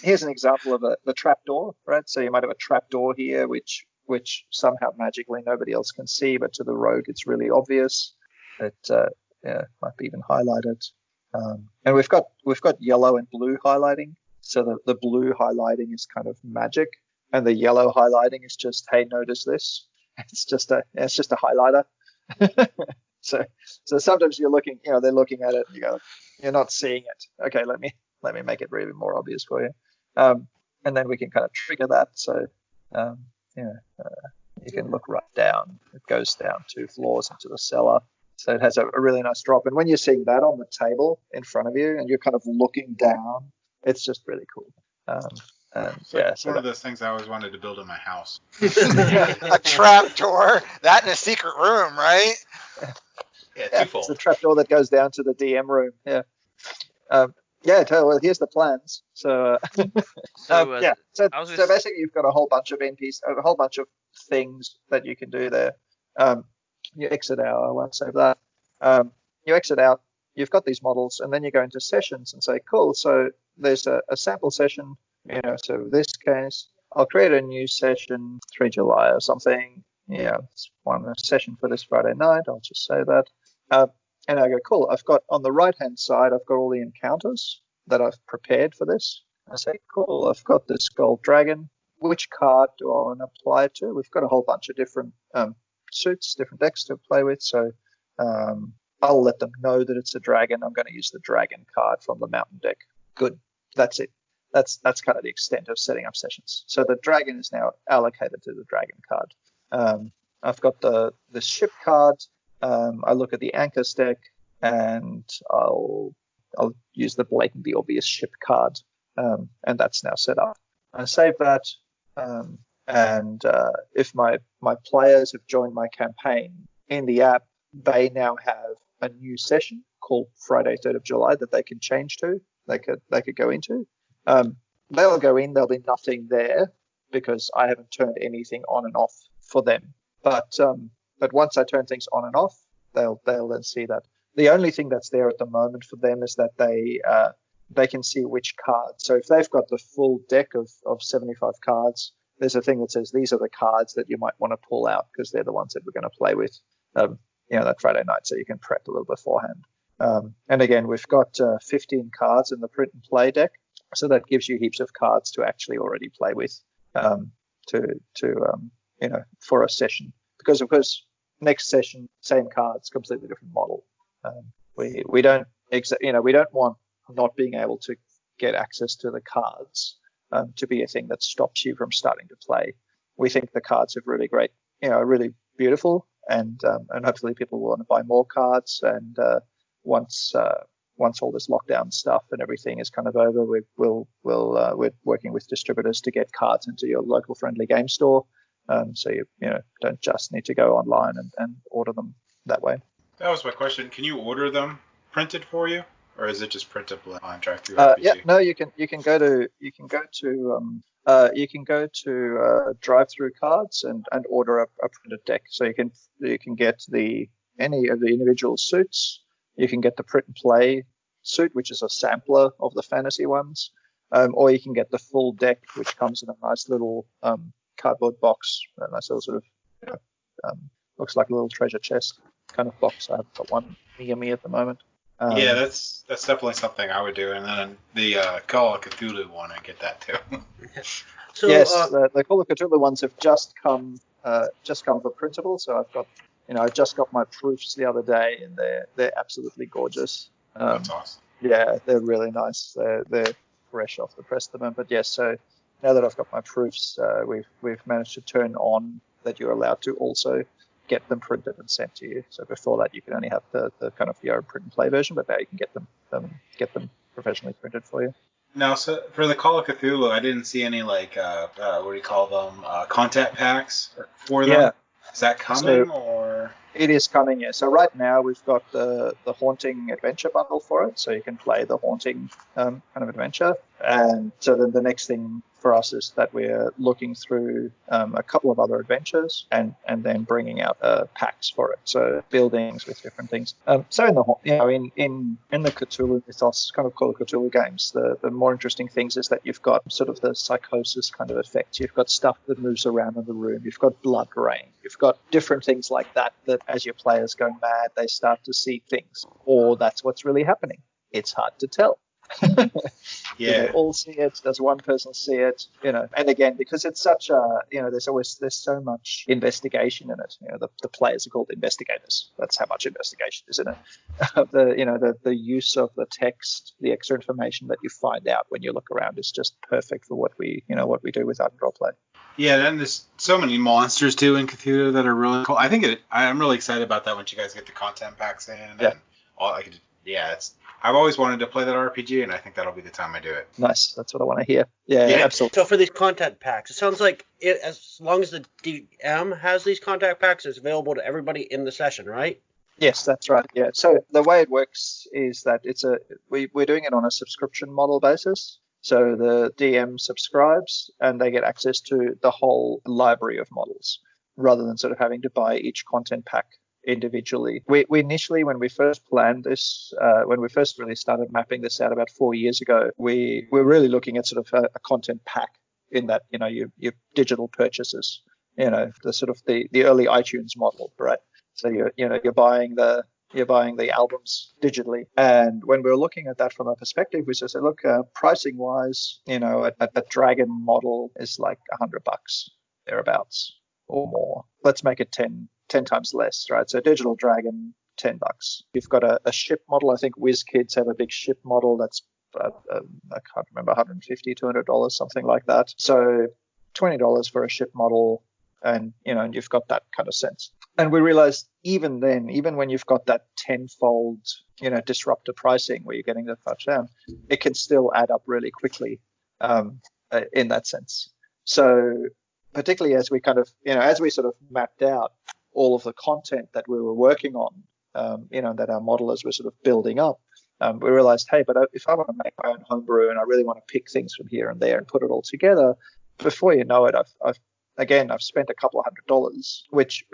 Here's an example of the trapdoor, right? So you might have a trapdoor here, which somehow magically nobody else can see, but to the rogue it's really obvious. It might be even highlighted. And we've got yellow and blue highlighting. So the blue highlighting is kind of magic, and the yellow highlighting is just, hey, notice this. It's just a highlighter. So sometimes you're looking, they're looking at it and you go, you're not seeing it. Okay, let me make it really more obvious for you. And then we can kind of trigger that. So you can look right down. It goes down 2 floors into the cellar. So it has a really nice drop. And when you're seeing that on the table in front of you and you're kind of looking down, it's just really cool. It's one of those things I always wanted to build in my house. A trap door, that in a secret room, right? Yeah, twofold. It's a trap door that goes down to the DM room. Yeah. Well, here's the plans. So basically you've got a whole bunch of NPCs, a whole bunch of things that you can do there. You exit out. I won't save that. You exit out. You've got these models, and then you go into sessions and say, cool. So there's a sample session. So in this case, I'll create a new session 3 July or something. It's one session for this Friday night. I'll just say that. And I go, cool. I've got on the right-hand side, I've got all the encounters that I've prepared for this. I say, cool. I've got this gold dragon. Which card do I want to apply it to? We've got a whole bunch of different suits, different decks to play with. So I'll let them know that it's a dragon. I'm going to use the dragon card from the mountain deck. Good. That's it. That's kind of the extent of setting up sessions. So the dragon is now allocated to the dragon card. I've got the ship card. I look at the anchors deck, and I'll use the blatantly obvious ship card, and that's now set up. I save that, and if my players have joined my campaign in the app, they now have a new session called Friday 3rd of July that they can change to. They could go into. They'll go in. There'll be nothing there because I haven't turned anything on and off for them. But once I turn things on and off, they'll then see that. The only thing that's there at the moment for them is that they can see which cards. So if they've got the full deck of 75 cards, there's a thing that says these are the cards that you might want to pull out because they're the ones that we're going to play with, that Friday night. So you can prep a little beforehand. And again, we've got 15 cards in the print and play deck, so that gives you heaps of cards to actually already play with for a session. Because of course, next session, same cards, completely different model. We don't want not being able to get access to the cards to be a thing that stops you from starting to play. We think the cards are really great, really beautiful, and hopefully people will want to buy more cards. And once all this lockdown stuff and everything is kind of over, we're working with distributors to get cards into your local friendly game store. So you don't just need to go online and order them that way. That was my question. Can you order them printed for you, or is it just printable on Drive-Thru RPG? No, you can go to Drive-Thru Cards and order a printed deck. So you can get any of the individual suits. You can get the print and play suit, which is a sampler of the fantasy ones, or you can get the full deck, which comes in a nice little cardboard box, a nice little sort of looks like a little treasure chest kind of box. I have got one near me at the moment. Yeah, that's definitely something I would do. And then the Call of Cthulhu one, I get that too. So, yes, the Call of Cthulhu ones have just come for printable. So I've got, I just got my proofs the other day, and they're absolutely gorgeous. That's awesome. Yeah, they're really nice. They're fresh off the press at the moment. But yes, so now that I've got my proofs, we've managed to turn on that you're allowed to also get them printed and sent to you. So before that, you could only have the kind of your print and play version, but now you can get them professionally printed for you. Now, so for the Call of Cthulhu, I didn't see any what do you call them, content packs for them. Yeah. Is that coming or? It is coming, yeah. So right now we've got the Haunting Adventure bundle for it, so you can play the Haunting kind of adventure. And so then the next thing for us is that we're looking through a couple of other adventures and then bringing out packs for it. So buildings with different things. So in the Cthulhu mythos, kind of Call of Cthulhu games, the more interesting things is that you've got sort of the psychosis kind of effect. You've got stuff that moves around in the room. You've got blood rain. You've got different things like that as your players go mad, they start to see things, or that's what's really happening. It's hard to tell. Yeah. Do they all see it? Does one person see it? And again, because it's such a, there's so much investigation in it. The players are called investigators. That's how much investigation is in it. The use of the text, the extra information that you find out when you look around is just perfect for what we do with Ardent Roleplay. Yeah, then there's so many monsters too in Cthulhu that are really cool. I'm really excited about that once you guys get the content packs in. Yeah. And I've always wanted to play that RPG, and I think that'll be the time I do it. Nice. That's what I want to hear. Yeah, absolutely. So for these content packs, it sounds like as long as the DM has these content packs, it's available to everybody in the session, right? Yes, that's right. Yeah. So the way it works is that we're doing it on a subscription model basis. So the DM subscribes and they get access to the whole library of models rather than sort of having to buy each content pack individually. We initially, when we first planned this, when we first really started mapping this out about 4 years ago, we were really looking at sort of a content pack in that, your digital purchases, the sort of the early iTunes model, right? So you're buying the albums digitally. And when we were looking at that from a perspective, we just said, look, pricing wise, a dragon model is like $100 thereabouts or more. Let's make it 10 times less, right? So digital dragon, $10. You've got a ship model. I think WizKids have a big ship model that's I can't remember, $150, $200, something like that. So $20 for a ship model, and you've got that kind of sense. And we realized even then, even when you've got that tenfold, disruptor pricing where you're getting the touchdown, it can still add up really quickly in that sense. So particularly as we kind of, as we sort of mapped out all of the content that we were working on, that our modelers were sort of building up, we realized, hey, but if I want to make my own homebrew and I really want to pick things from here and there and put it all together, before you know it, I've spent a couple of $100, which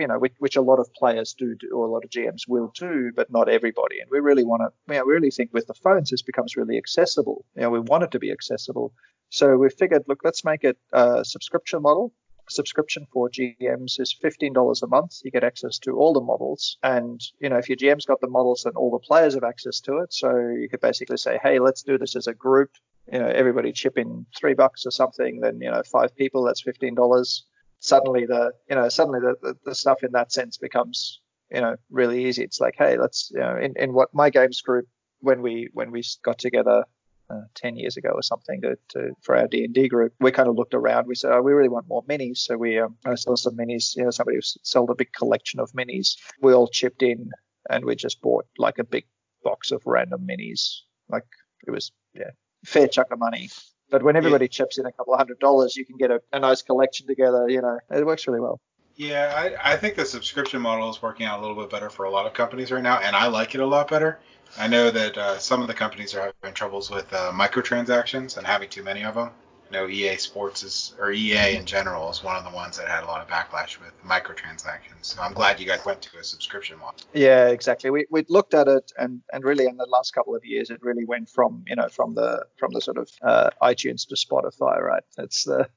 a lot of players do, or a lot of GMs will do, but not everybody. And we really we really think with the phones, this becomes really accessible. We want it to be accessible. So we figured, look, let's make it a subscription model. Subscription for GMs is $15 a month. You get access to all the models. And, if your GM's got the models, then all the players have access to it. So you could basically say, hey, let's do this as a group. Everybody chip in $3 or something. Then, 5 people, that's $15. Suddenly the stuff in that sense becomes, really easy. It's like, hey, let's, in what my games group, when we got together 10 years ago or something for our D&D group, we kind of looked around. We said, we really want more minis. So we saw some minis, somebody sold a big collection of minis. We all chipped in and we just bought like a big box of random minis. Like it was, fair chunk of money. But when everybody chips in a couple of $100, you can get a nice collection together. It works really well. Yeah, I think the subscription model is working out a little bit better for a lot of companies right now, and I like it a lot better. I know that some of the companies are having troubles with microtransactions and having too many of them. EA EA in general is one of the ones that had a lot of backlash with microtransactions. So I'm glad you guys went to a subscription model. Yeah, exactly. We looked at it, and really in the last couple of years, it really went from the sort of iTunes to Spotify, right? It's the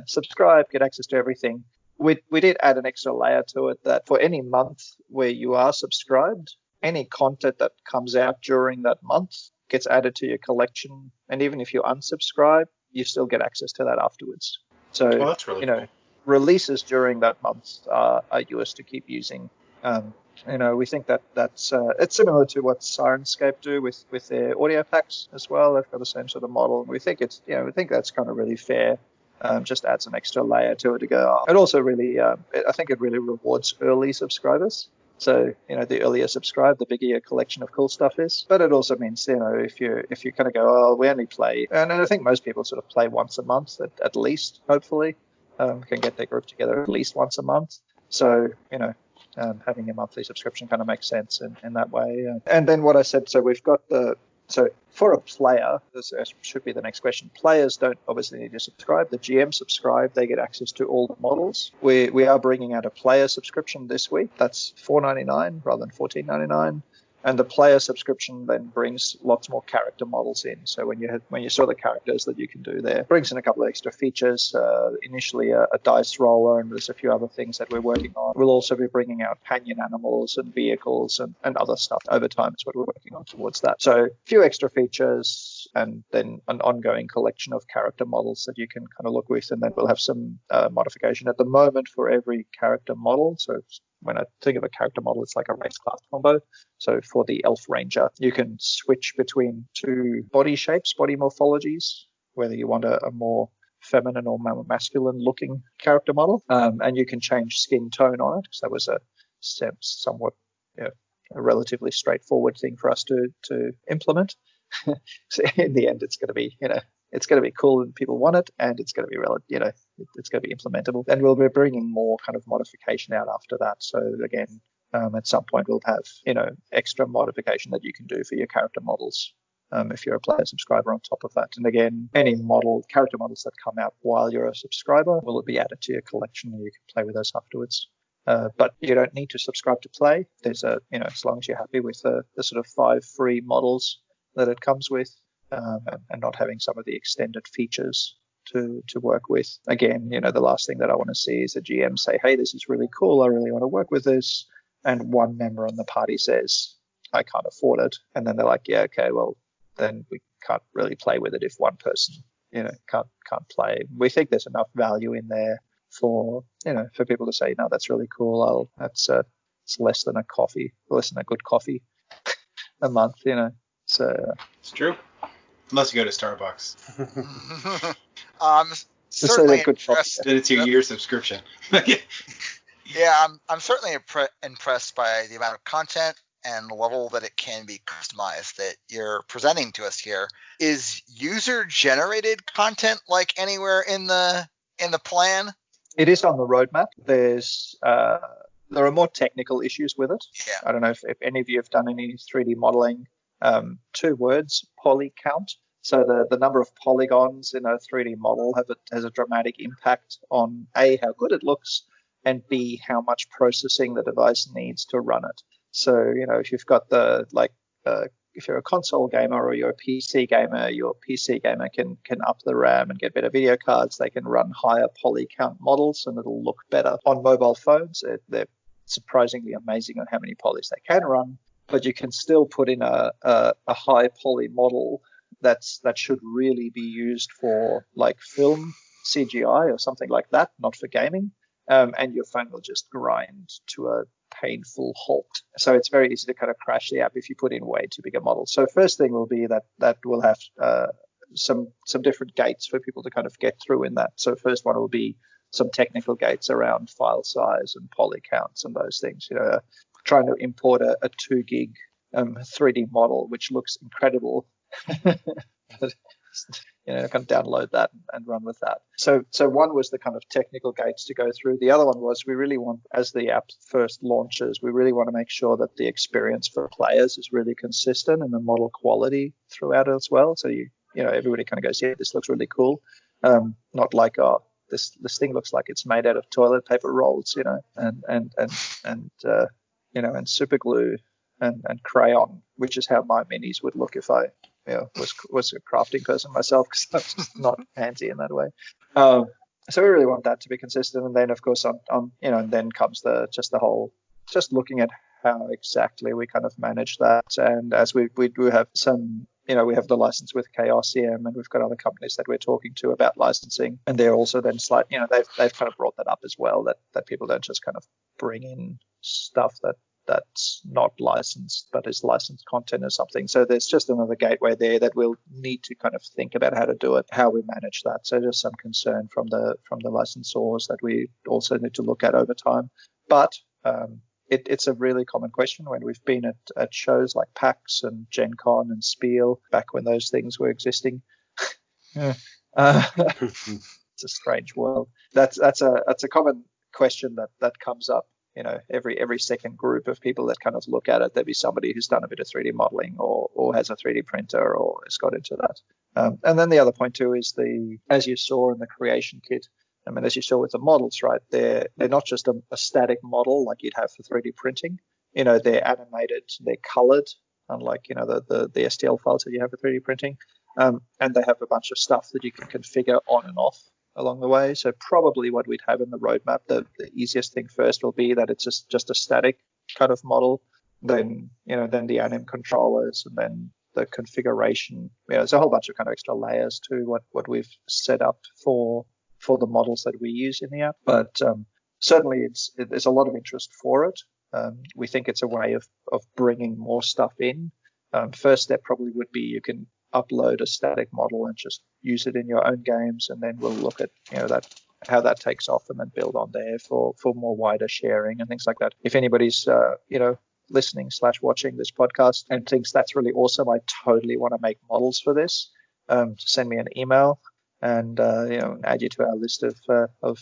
subscribe, get access to everything. We did add an extra layer to it that for any month where you are subscribed, any content that comes out during that month gets added to your collection, and even if you unsubscribe, you still get access to that afterwards. So, that's really cool. Releases during that month are yours to keep using. we think that that's it's similar to what Sirenscape do with their audio packs as well. They've got the same sort of model. We think we think that's kind of really fair. Just adds an extra layer to it to go. It also really, I think it really rewards early subscribers. So, the earlier you subscribe, the bigger your collection of cool stuff is. But it also means, if you kind of go, oh, we only play, and I think most people sort of play once a month at least, hopefully, can get their group together at least once a month. So, having a monthly subscription kind of makes sense in that way. And then what I said, so we've got so for a player, this should be the next question. Players don't obviously need to subscribe. The GM subscribe. They get access to all the models. We are bringing out a player subscription this week. That's $4.99 rather than $14.99. And the player subscription then brings lots more character models in. So when you saw the characters that you can do there, brings in a couple of extra features. Initially a dice roller, and there's a few other things that we're working on. We'll also be bringing out companion animals and vehicles and other stuff over time is what we're working on towards that. So a few extra features and then an ongoing collection of character models that you can kind of look with. And then we'll have some modification at the moment for every character model. So when I think of a character model, it's like a race class combo. So for the Elf Ranger, you can switch between two body shapes, body morphologies, whether you want a more feminine or masculine looking character model. And you can change skin tone on it, because that was a somewhat a relatively straightforward thing for us to implement. So in the end, it's going to be, it's going to be cool and people want it, and it's going to be it's going to be implementable. And we'll be bringing more kind of modification out after that. So again, at some point we'll have extra modification that you can do for your character models if you're a player subscriber on top of that. And again, any character models that come out while you're a subscriber will be added to your collection, and you can play with those afterwards. But you don't need to subscribe to play. There's as long as you're happy with the sort of 5 free models that it comes with, and not having some of the extended features to work with. Again, the last thing that I want to see is a GM say, hey, this is really cool, I really want to work with this, and one member on the party says, I can't afford it, and then they're like, yeah, okay, well, then we can't really play with it if one person can't play. We think there's enough value in there for people to say, no, that's really cool, it's less than a good coffee a month, So it's true, unless you go to Starbucks. Certainly impressed. Then it's your year subscription. Yeah, I'm certainly impressed by the amount of content and the level that it can be customized that you're presenting to us here. Is user-generated content like anywhere in the plan? It is on the roadmap. There are more technical issues with it. Yeah. I don't know if any of you have done any 3D modeling. 2 words, poly count. So the number of polygons in a 3D model has a dramatic impact on A, how good it looks, and B, how much processing the device needs to run it. So, if you've got if you're a console gamer or you're a PC gamer, your PC gamer can up the RAM and get better video cards. They can run higher poly count models and it'll look better. On mobile phones, they're surprisingly amazing on how many polys they can run, but you can still put in a high poly model that should really be used for like film CGI or something like that, not for gaming. And your phone will just grind to a painful halt. So it's very easy to kind of crash the app if you put in way too big a model. So first thing will be that we'll have some different gates for people to kind of get through in that. So first one will be some technical gates around file size and poly counts and those things. Trying to import a 2 gig 3D model, which looks incredible. I can download that and run with that. So one was the kind of technical gates to go through. The other one was we really want, as the app first launches, we really want to make sure that the experience for players is really consistent and the model quality throughout it as well. So everybody kind of goes, yeah, this looks really cool. Not like, oh, this thing looks like it's made out of toilet paper rolls, and super glue and crayon, which is how my minis would look if I was a crafting person myself, because I'm just not handsy in that way. So we really want that to be consistent. And then, of course, and then comes just looking at how exactly we kind of manage that. And as we do have some, we have the license with Chaosium, and we've got other companies that we're talking to about licensing. And they're also then they've kind of brought that up as well, that people don't just kind of bring in stuff that that's not licensed but is licensed content or something. So there's just another gateway there that we'll need to kind of think about how to do it, how we manage that. So there's some concern from the licensors that we also need to look at over time. But it's a really common question when we've been at shows like PAX and Gen Con and Spiel back when those things were existing. It's a strange world. That's a common question that comes up. Every second group of people that kind of look at it, there'd be somebody who's done a bit of 3D modeling or has a 3D printer or has got into that. And then the other point too is as you saw in the creation kit, I mean, as you saw with the models, right, they're not just a static model like you'd have for 3D printing. They're animated, they're colored, unlike, the STL files that you have for 3D printing. And they have a bunch of stuff that you can configure on and off along the way. So probably what we'd have in the roadmap, the easiest thing first will be that it's just a static kind of model. Then the anim controllers, and then the configuration. There's a whole bunch of kind of extra layers to what we've set up for the models that we use in the app. But certainly there's a lot of interest for it. We think it's a way of bringing more stuff in. First step probably would be you can upload a static model and just use it in your own games, and then we'll look at how that takes off and then build on there for more wider sharing and things like that. If anybody's listening / watching this podcast and thinks that's really awesome, I totally want to make models for this, send me an email and add you to our list of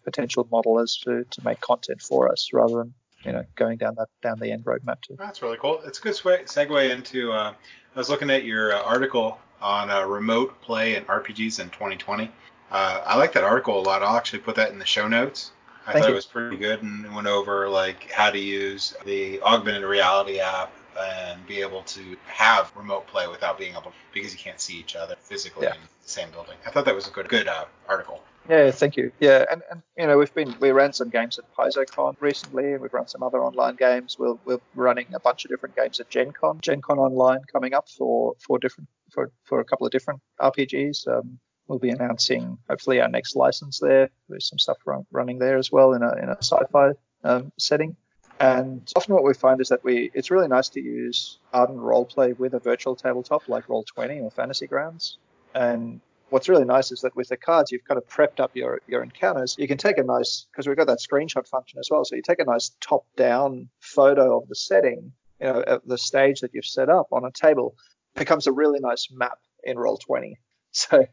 potential modelers to make content for us, rather than going down the end roadmap too. That's really cool. It's a good segue into. I was looking at your article on remote play and RPGs in 2020. I like that article a lot. I'll actually put that in the show notes. I thought it was pretty good, and went over like how to use the augmented reality app and be able to have remote play without being able, because you can't see each other physically in the same building. I thought that was a good article. Yeah, thank you. Yeah, and we ran some games at PaizoCon recently, and we've run some other online games. We're running a bunch of different games at Gen Con Online coming up for a couple of different RPGs. We'll be announcing hopefully our next license there. There's some stuff running there as well in a sci-fi setting. And often what we find is that it's really nice to use Ardent Roleplay with a virtual tabletop like Roll20 or Fantasy Grounds. And what's really nice is that with the cards, you've kind of prepped up your encounters. You can take a nice, because we've got that screenshot function as well, so you take a nice top-down photo of the setting, of the stage that you've set up on a table. It becomes a really nice map in Roll20. So,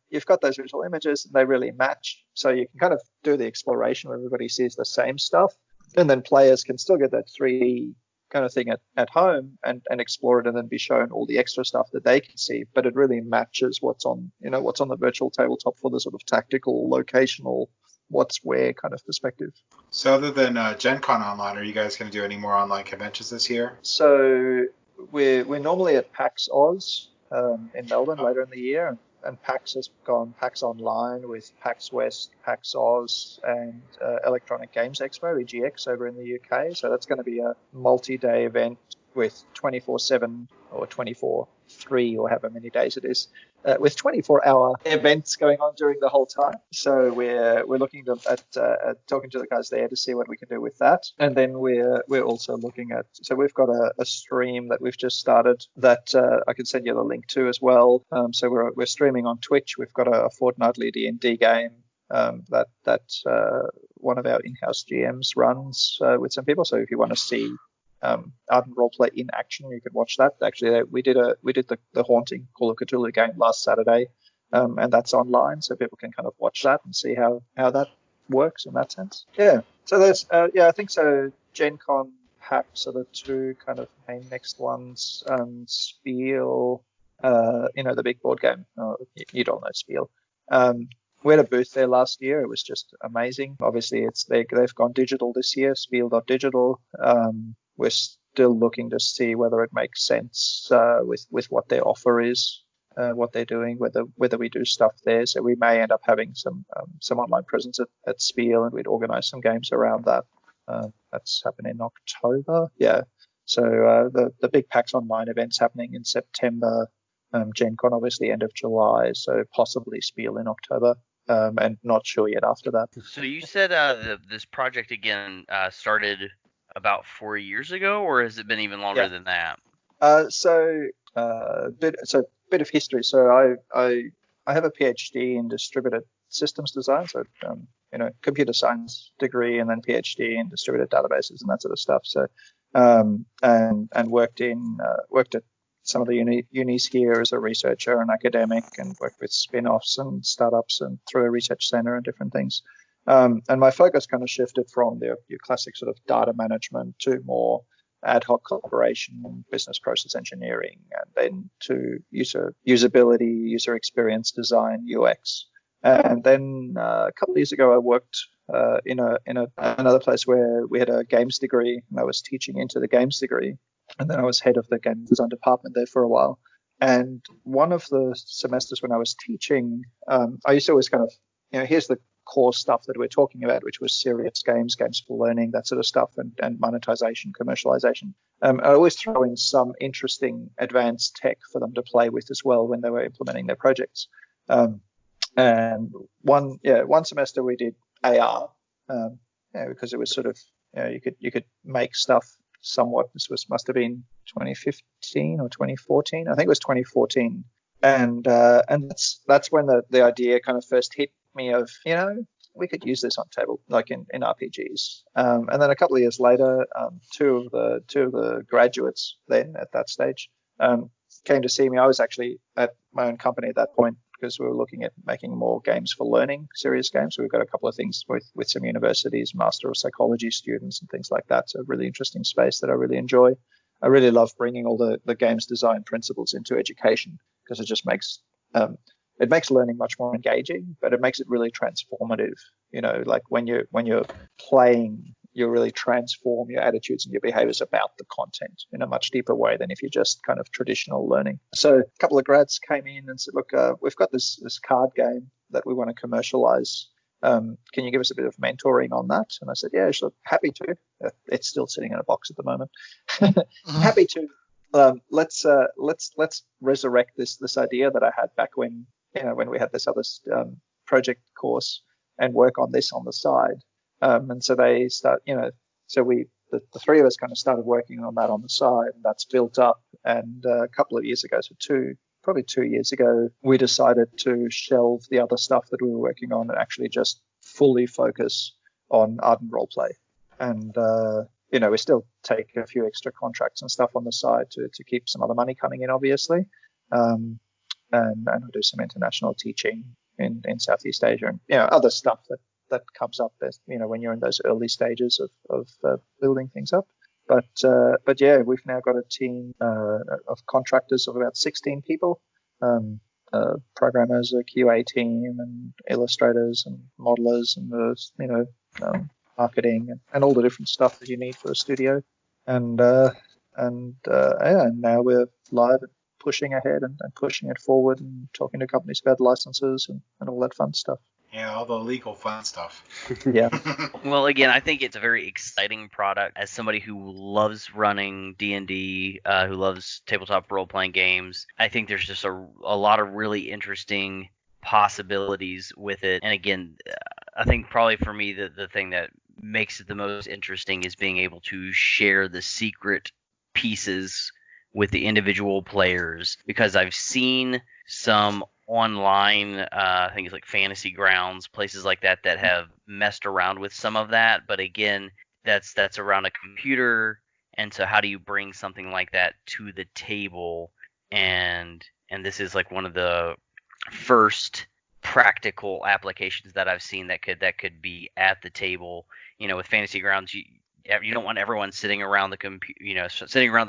you've got those visual images, and they really match. So you can kind of do the exploration where everybody sees the same stuff, and then players can still get that 3D kind of thing at home and explore it, and then be shown all the extra stuff that they can see. But it really matches what's on the virtual tabletop for the sort of tactical, locational, what's where kind of perspective. So other than Gen Con Online, are you guys going to do any more online conventions this year? So we're normally at PAX Oz in Melbourne later in the year. And PAX has gone PAX Online with PAX West, PAX Oz, and Electronic Games Expo, EGX, over in the UK. So that's going to be a multi-day event with 24/7 or 24/3 or however many days it is, with 24-hour events going on during the whole time. So we're looking at talking to the guys there to see what we can do with that. And then we're also looking at, so we've got a stream that we've just started that I can send you the link to as well. So we're streaming on Twitch. We've got a fortnightly D&D game that one of our in-house GMs runs with some people. So if you want to see Ardent Roleplay in action, you can watch that. Actually, we did the Haunting Call of Cthulhu game last Saturday, and that's online, so people can kind of watch that and see how that works in that sense. Yeah. So there's I think so. Gen Con, PAX are the two kind of main next ones. Spiel, the big board game. You don't know Spiel. We had a booth there last year. It was just amazing. Obviously, they've gone digital this year. Spiel.digital. We're still looking to see whether it makes sense with what their offer is, what they're doing, whether we do stuff there. So we may end up having some online presence at Spiel, and we'd organise some games around that. That's happening in October. Yeah. So the big PAX Online event's happening in September. Gen Con obviously end of July. So possibly Spiel in October. And not sure yet after that. So you said this project again started about 4 years ago, or has it been even longer than that? Bit of history. So I have a PhD in distributed systems design, so computer science degree, and then PhD in distributed databases and that sort of stuff. So and worked at some of the unis here as a researcher and academic, and worked with spin-offs and startups and through a research center and different things. And my focus kind of shifted from your classic sort of data management to more ad hoc collaboration, business process engineering, and then to usability, user experience design, UX. And then a couple of years ago, I worked in another place where we had a games degree, and I was teaching into the games degree. And then I was head of the game design department there for a while. And one of the semesters when I was teaching, I used to always kind of, here's the core stuff that we're talking about, which was serious games for learning, that sort of stuff, and monetization, commercialization. I always throw in some interesting advanced tech for them to play with as well when they were implementing their projects. And one semester we did AR, because it was sort of, you could make stuff somewhat. This must have been 2015 or 2014. I think it was 2014. And that's when the idea kind of first hit me of, we could use this on table, like in RPGs. And then a couple of years later, two of the graduates then at that stage came to see me. I was actually at my own company at that point because we were looking at making more games for learning, serious games. So we've got a couple of things with some universities, Master of Psychology students and things like that. So a really interesting space that I really enjoy. I really love bringing all the games design principles into education because it just makes learning much more engaging, but it makes it really transformative. Like when you're playing, you really transform your attitudes and your behaviors about the content in a much deeper way than if you're just kind of traditional learning. So a couple of grads came in and said, look, we've got this card game that we want to commercialize. Can you give us a bit of mentoring on that? And I said, yeah, sure, happy to. It's still sitting in a box at the moment. Happy to. Let's resurrect this idea that I had back when we had this other project course and work on this on the side. And so they start, so the three of us kind of started working on that on the side, and that's built up. And a couple of years ago, probably 2 years ago, we decided to shelve the other stuff that we were working on and actually just fully focus on Ardent Roleplay. And, we still take a few extra contracts and stuff on the side to keep some other money coming in, obviously. And we do some international teaching in Southeast Asia and, other stuff that comes up as, when you're in those early stages of building things up. But yeah, we've now got a team of contractors of about 16 people, programmers, a QA team, and illustrators and modelers, and marketing and all the different stuff that you need for a studio. And now we're live and pushing ahead and pushing it forward and talking to companies about licenses and all that fun stuff. Yeah, all the legal fun stuff. Yeah. Well, again, I think it's a very exciting product. As somebody who loves running D&D, who loves tabletop role-playing games, I think there's just a lot of really interesting possibilities with it. And again, I think probably for me, the thing that makes it the most interesting is being able to share the secret pieces with the individual players, because I've seen some online, I think it's like Fantasy Grounds, places like that have messed around with some of that. But again, that's around a computer, and so how do you bring something like that to the table? And this is like one of the first practical applications that I've seen that could be at the table. With Fantasy Grounds, you don't want everyone sitting around the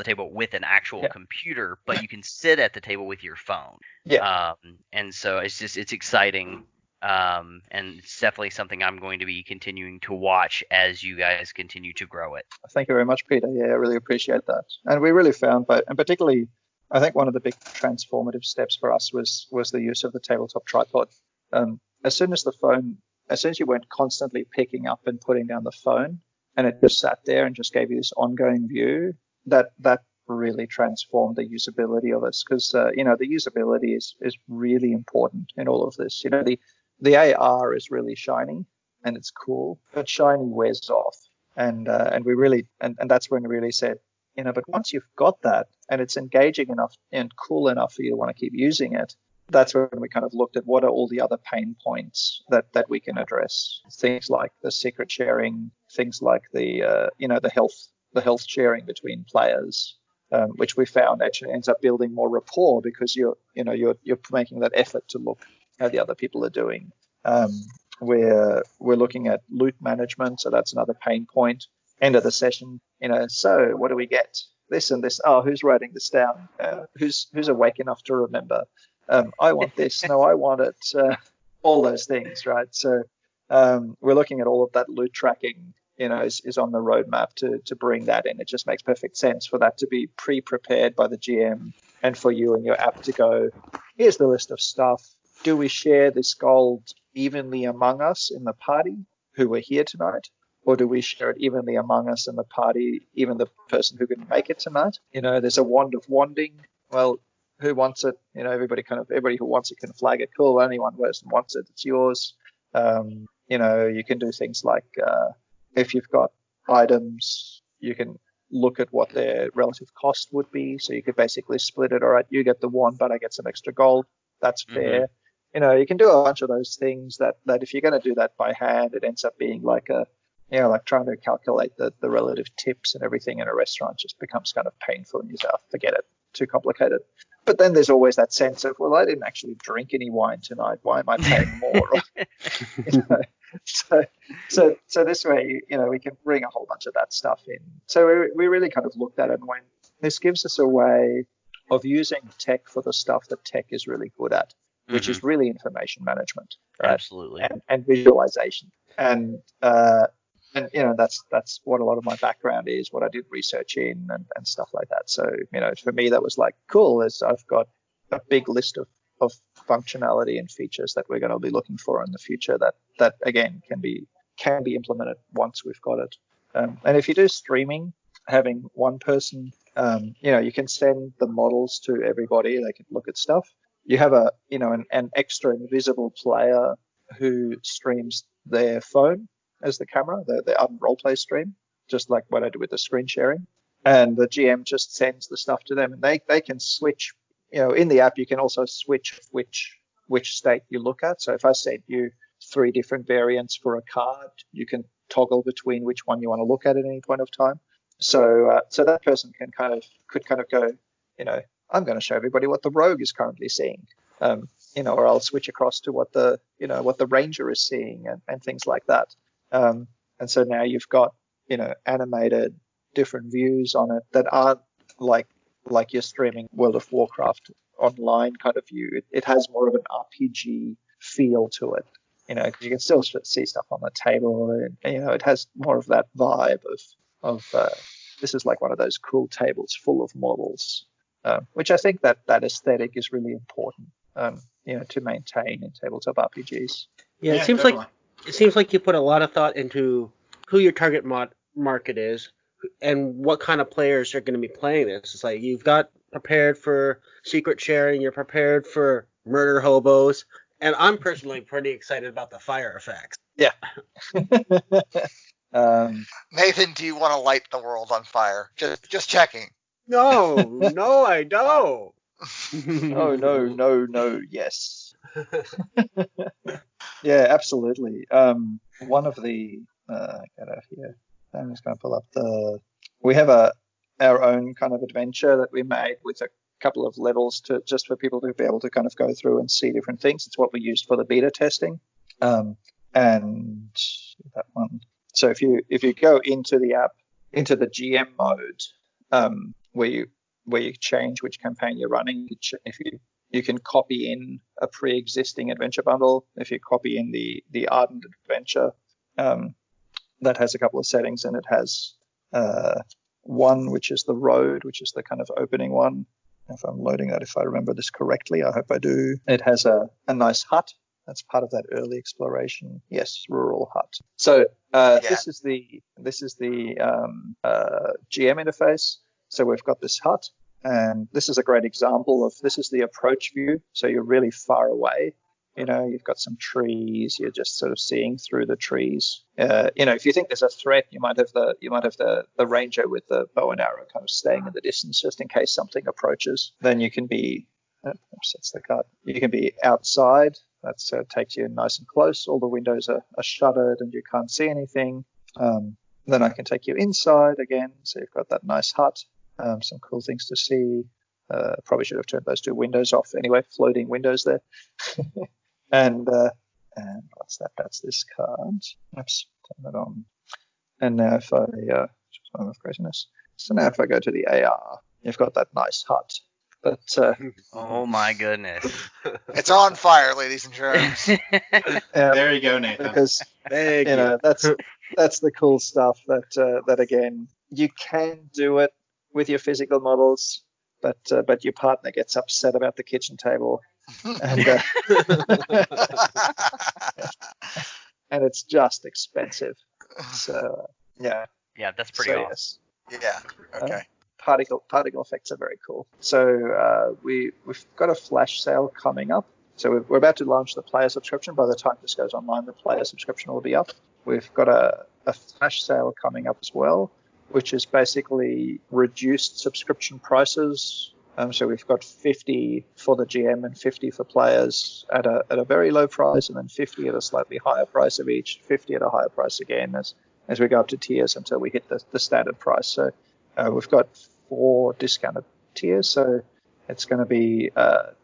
table with an actual computer, but you can sit at the table with your phone. Yeah. And so it's exciting. And it's definitely something I'm going to be continuing to watch as you guys continue to grow it. Thank you very much, Peter. Yeah, I really appreciate that. And we really found, and particularly, I think one of the big transformative steps for us was the use of the tabletop tripod. As soon as you weren't constantly picking up and putting down the phone, and it just sat there and just gave you this ongoing view, that really transformed the usability of us, because the usability is really important in all of this. The AR is really shiny and it's cool, but shiny wears off. and we really and that's when we really said, but once you've got that and it's engaging enough and cool enough for you to want to keep using it, that's when we kind of looked at what are all the other pain points that we can address. Things like the secret sharing, things like the the health sharing between players, which we found actually ends up building more rapport because you're making that effort to look how the other people are doing. We're looking at loot management, so that's another pain point. End of the session, so what do we get? This and this. Oh, who's writing this down? Who's awake enough to remember? I want this. No, I want it. All those things, right? So we're looking at all of that loot tracking, is on the roadmap to bring that in. It just makes perfect sense for that to be pre-prepared by the GM and for you and your app to go, here's the list of stuff. Do we share this gold evenly among us in the party who are here tonight? Or do we share it evenly among us in the party, even the person who can make it tonight? There's a wand of wanding. Well, who wants it? Everybody who wants it can flag it. Cool, only one person wants it. It's yours. You can do things like if you've got items, you can look at what their relative cost would be. So you could basically split it. All right, you get the wand, but I get some extra gold. That's fair. Mm-hmm. You can do a bunch of those things that if you're going to do that by hand, it ends up being like like trying to calculate the relative tips and everything in a restaurant just becomes kind of painful and you say, forget it, too complicated. But then there's always that sense of, well, I didn't actually drink any wine tonight. Why am I paying more? So this way, we can bring a whole bunch of that stuff in. So we really kind of looked at it and went, this gives us a way of using tech for the stuff that tech is really good at, which is really information management, right? Absolutely. And visualization. And that's what a lot of my background is, what I did research in and stuff like that. So, for me, that was like, cool, as I've got a big list of functionality and features that we're going to be looking for in the future that again can be implemented once we've got it. And if you do streaming, having one person, you can send the models to everybody. They can look at stuff. You have an extra invisible player who streams their phone as the camera, the Ardent Roleplay stream, just like what I do with the screen sharing. And the GM just sends the stuff to them, and they can switch. In the app, you can also switch which state you look at. So if I sent you 3 different variants for a card, you can toggle between which one you want to look at any point of time. So that person could go, I'm going to show everybody what the rogue is currently seeing, or I'll switch across to what the ranger is seeing and things like that. And so now you've got, animated different views on it that aren't like you're streaming World of Warcraft online kind of view. It has more of an RPG feel to it, because you can still see stuff on the table, and it has more of that vibe of this is like one of those cool tables full of models, which I think that aesthetic is really important, to maintain in tabletop RPGs. Yeah, it seems like you put a lot of thought into who your target market is and what kind of players are going to be playing this. It's like you've got prepared for secret sharing, you're prepared for murder hobos, and I'm personally pretty excited about the fire effects. Yeah. Nathan, do you want to light the world on fire? Just checking. No, I don't. No, yes. Yeah, absolutely. One of the get out here. I'm just going to pull up we have our own kind of adventure that we made with a couple of levels just for people to be able to kind of go through and see different things. It's what we used for the beta testing. And that one. So if you go into the app, into the GM mode, where you change which campaign you're running, if you can copy in a pre-existing adventure bundle. If you copy in the Ardent Adventure, that has a couple of settings, and it has one which is the road, which is the kind of opening one. If I'm loading that, if I remember this correctly, I hope I do. It has a nice hut. That's part of that early exploration. Yes, rural hut. So this is the GM interface. So we've got this hut, and this is a great example of this is the approach view. So you're really far away, You've got some trees. You're just sort of seeing through the trees. If you think there's a threat, you might have the ranger with the bow and arrow kind of staying in the distance just in case something approaches. Then you can be that's the card. You can be outside. That takes you nice and close. All the windows are shuttered and you can't see anything. Then I can take you inside again. So you've got that nice hut. Some cool things to see. Probably should have turned those 2 windows off anyway. Floating windows there. And what's that? That's this card. Oops, turn that on. And now if I just one of craziness. So now if I go to the AR, you've got that nice hut. But oh my goodness, it's on fire, ladies and germs. There you go, Nathan. Because that's the cool stuff. That again, you can do it with your physical models, but your partner gets upset about the kitchen table. And, and it's just expensive. So yeah, that's pretty awesome. Yes. Yeah. Okay. Particle effects are very cool. So we've got a flash sale coming up. So we're about to launch the player subscription. By the time this goes online, the player subscription will be up. We've got a flash sale coming up as well, which is basically reduced subscription prices. So we've got 50 for the GM and 50 for players at a very low price, and then 50 at a slightly higher price of each, 50 at a higher price again as we go up to tiers until we hit the standard price. So we've got 4 discounted tiers. So it's going to be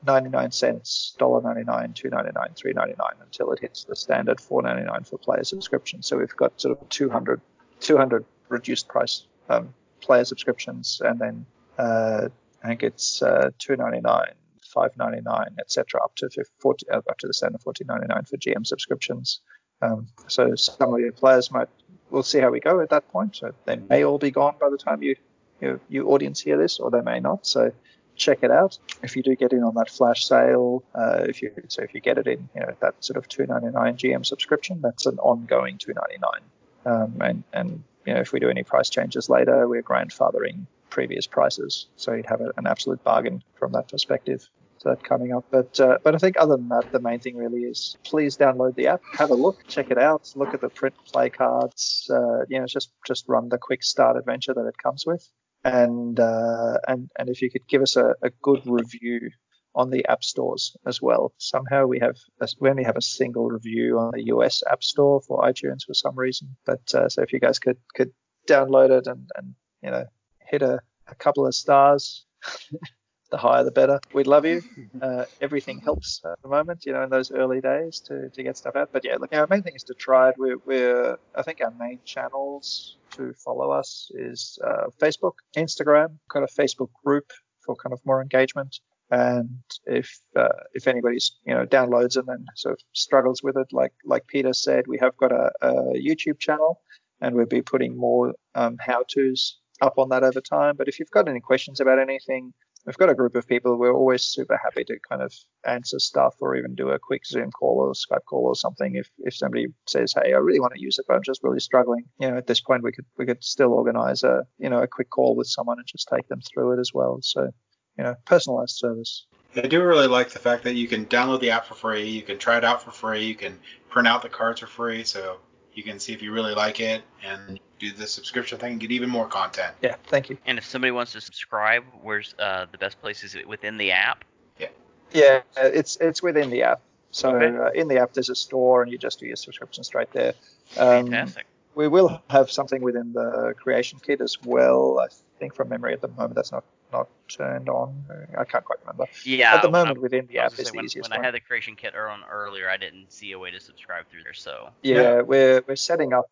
99 cents, $1.99, $2.99, $3.99 until it hits the standard $4.99 for player subscription. So we've got sort of 200 reduced price player subscriptions, and then I think it's $2.99, $5.99, etc., up to the standard $14.99 for GM subscriptions. So some of your players we'll see how we go at that point. So they may all be gone by the time you audience hear this, or they may not. So check it out. If you do get in on that flash sale, if you get it in, that sort of $2.99 GM subscription, that's an ongoing $2.99. And if we do any price changes later, we're grandfathering previous prices, so you'd have an absolute bargain from that perspective. So that coming up, but I think other than that, the main thing really is please download the app, have a look, check it out, look at the print play cards, just run the quick start adventure that it comes with, and if you could give us a good review on the app stores as well. Somehow we only have a single review on the US App Store for iTunes for some reason, but so if you guys could download it and hit a couple of stars, the higher the better. We'd love you. Everything helps at the moment, in those early days to get stuff out. But yeah, look, our main thing is to try it. I think our main channels to follow us is Facebook, Instagram, kind of Facebook group for kind of more engagement. And if anybody's downloads and then sort of struggles with it, like Peter said, we have got a YouTube channel, and we'll be putting more how-tos up on that over time. But if you've got any questions about anything, we've got a group of people. We're always super happy to kind of answer stuff, or even do a quick Zoom call or Skype call or something. If somebody says, hey, I really want to use it, but I'm just really struggling, at this point we could still organize a quick call with someone and just take them through it as well. So, personalized service. I do really like the fact that you can download the app for free, you can try it out for free, you can print out the cards for free, so you can see if you really like it and do the subscription thing and get even more content. Yeah, thank you. And if somebody wants to subscribe, where's the best place? Is it within the app? Yeah, it's within the app. So okay. In the app there's a store, and you just do your subscription straight there. Fantastic. We will have something within the creation kit as well. I think from memory at the moment that's not turned on. I can't quite remember. Yeah. At the moment within the app is the easiest when I had the creation kit on earlier, I didn't see a way to subscribe through there. So yeah. we're setting up.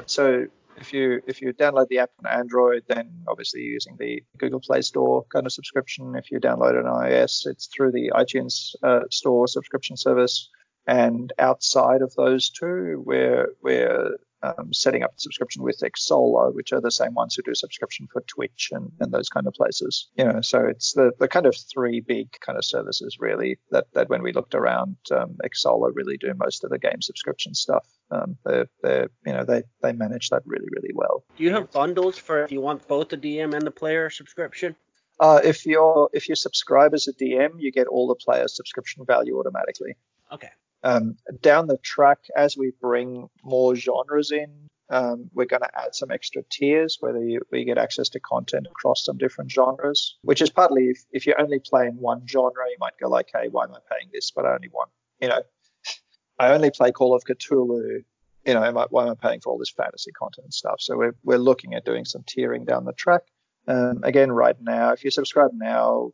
So if you download the app on Android, then obviously you're using the Google Play Store kind of subscription. If you download it on iOS, it's through the iTunes Store subscription service. And outside of those two, we're setting up a subscription with Xsola, which are the same ones who do subscription for Twitch and those kind of places. So it's the kind of 3 big kind of services really that when we looked around, Xsola really do most of the game subscription stuff. They manage that really, really well. Do you have bundles for if you want both the DM and the player subscription? If you subscribe as a DM, you get all the player subscription value automatically. Okay. Down the track, as we bring more genres in, we're going to add some extra tiers where we get access to content across some different genres, which is partly if you're only playing one genre, you might go like, hey, why am I paying this? But I only want, I only play Call of Cthulhu. Why am I paying for all this fantasy content and stuff? So we're looking at doing some tiering down the track. Again, right now, if you subscribe now,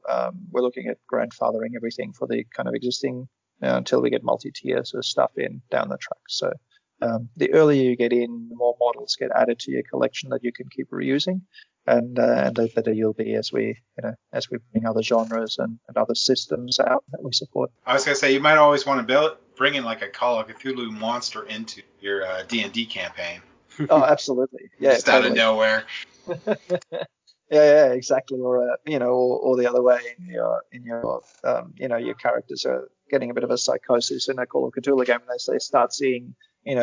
we're looking at grandfathering everything for the kind of existing until we get multi-tier sort of stuff in down the track. So the earlier you get in, the more models get added to your collection that you can keep reusing, and the better you'll be as we bring other genres and other systems out that we support. I was gonna say you might always want to bring in like a Call of Cthulhu monster into your D&D campaign. Oh, absolutely. Yeah, just totally. Out of nowhere. Yeah, exactly. Or or the other way. In your characters are getting a bit of a psychosis in a Call of Cthulhu game, and they start seeing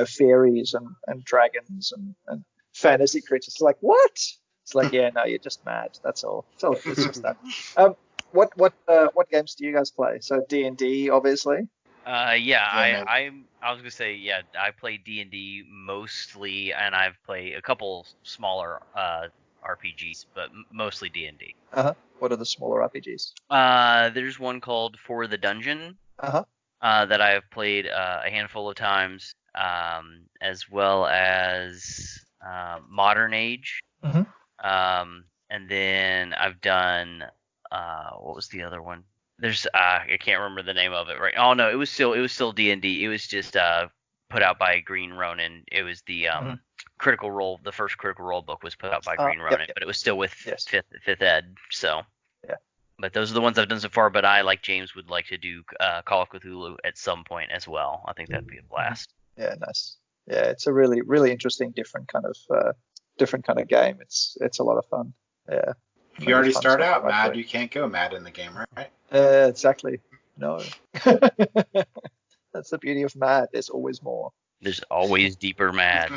fairies and dragons and fantasy creatures. It's like, what? It's like, yeah, no, you're just mad. That's all. It's just that. What games do you guys play? So D&D, obviously. I was gonna say, yeah, I play D&D mostly, and I've played a couple smaller RPGs, but mostly D&D. What are the smaller RPGs? There's one called For the Dungeon. That I've played a handful of times, as well as Modern Age. And then I've done what was the other one? There's I can't remember the name of it right. Oh no, it was still D&D. It was just put out by Green Ronin. It was the Critical Role. The first Critical Role book was put out by Green Ronin, but it was still with fifth ed. So yeah. But those are the ones I've done so far. But I, like James, would like to do Call of Cthulhu at some point as well. I think that'd be a blast. Yeah, nice. Yeah, it's a really, really interesting, different kind of game. It's a lot of fun. Yeah. If you already start out mad, you can't go mad in the game, right? Exactly. No. That's the beauty of mad. There's always more. There's always deeper mad.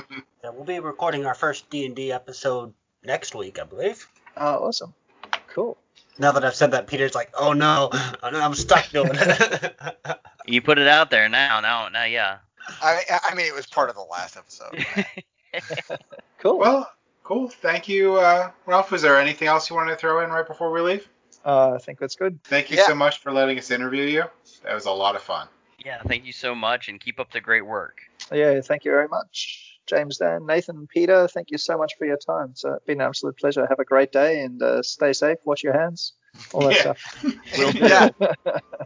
Yeah, we'll be recording our first D&D episode next week, I believe. Oh, awesome. Cool. Now that I've said that, Peter's like, oh no, I'm stuck doing it. You put it out there now, yeah. I mean, it was part of the last episode. Cool. Well, cool. Thank you, Ralf. Was there anything else you wanted to throw in right before we leave? I think that's good. Thank you so much for letting us interview you. That was a lot of fun. Yeah, thank you so much, and keep up the great work. Yeah, thank you very much. James, Dan, Nathan, Peter, thank you so much for your time. It's been an absolute pleasure. Have a great day, and stay safe, wash your hands, all that stuff. Will do.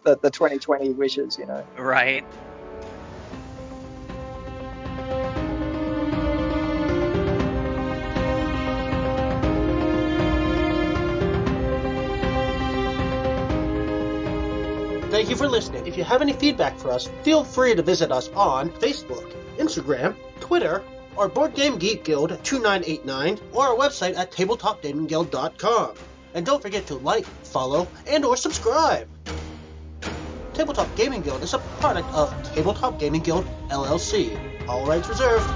The 2020 wishes, Right. Thank you for listening. If you have any feedback for us, feel free to visit us on Facebook, Instagram, Twitter, or Board Game Geek Guild 2989, or our website at tabletopgamingguild.com. And don't forget to like, follow, and or subscribe. Tabletop Gaming Guild is a product of Tabletop Gaming Guild, LLC. All rights reserved.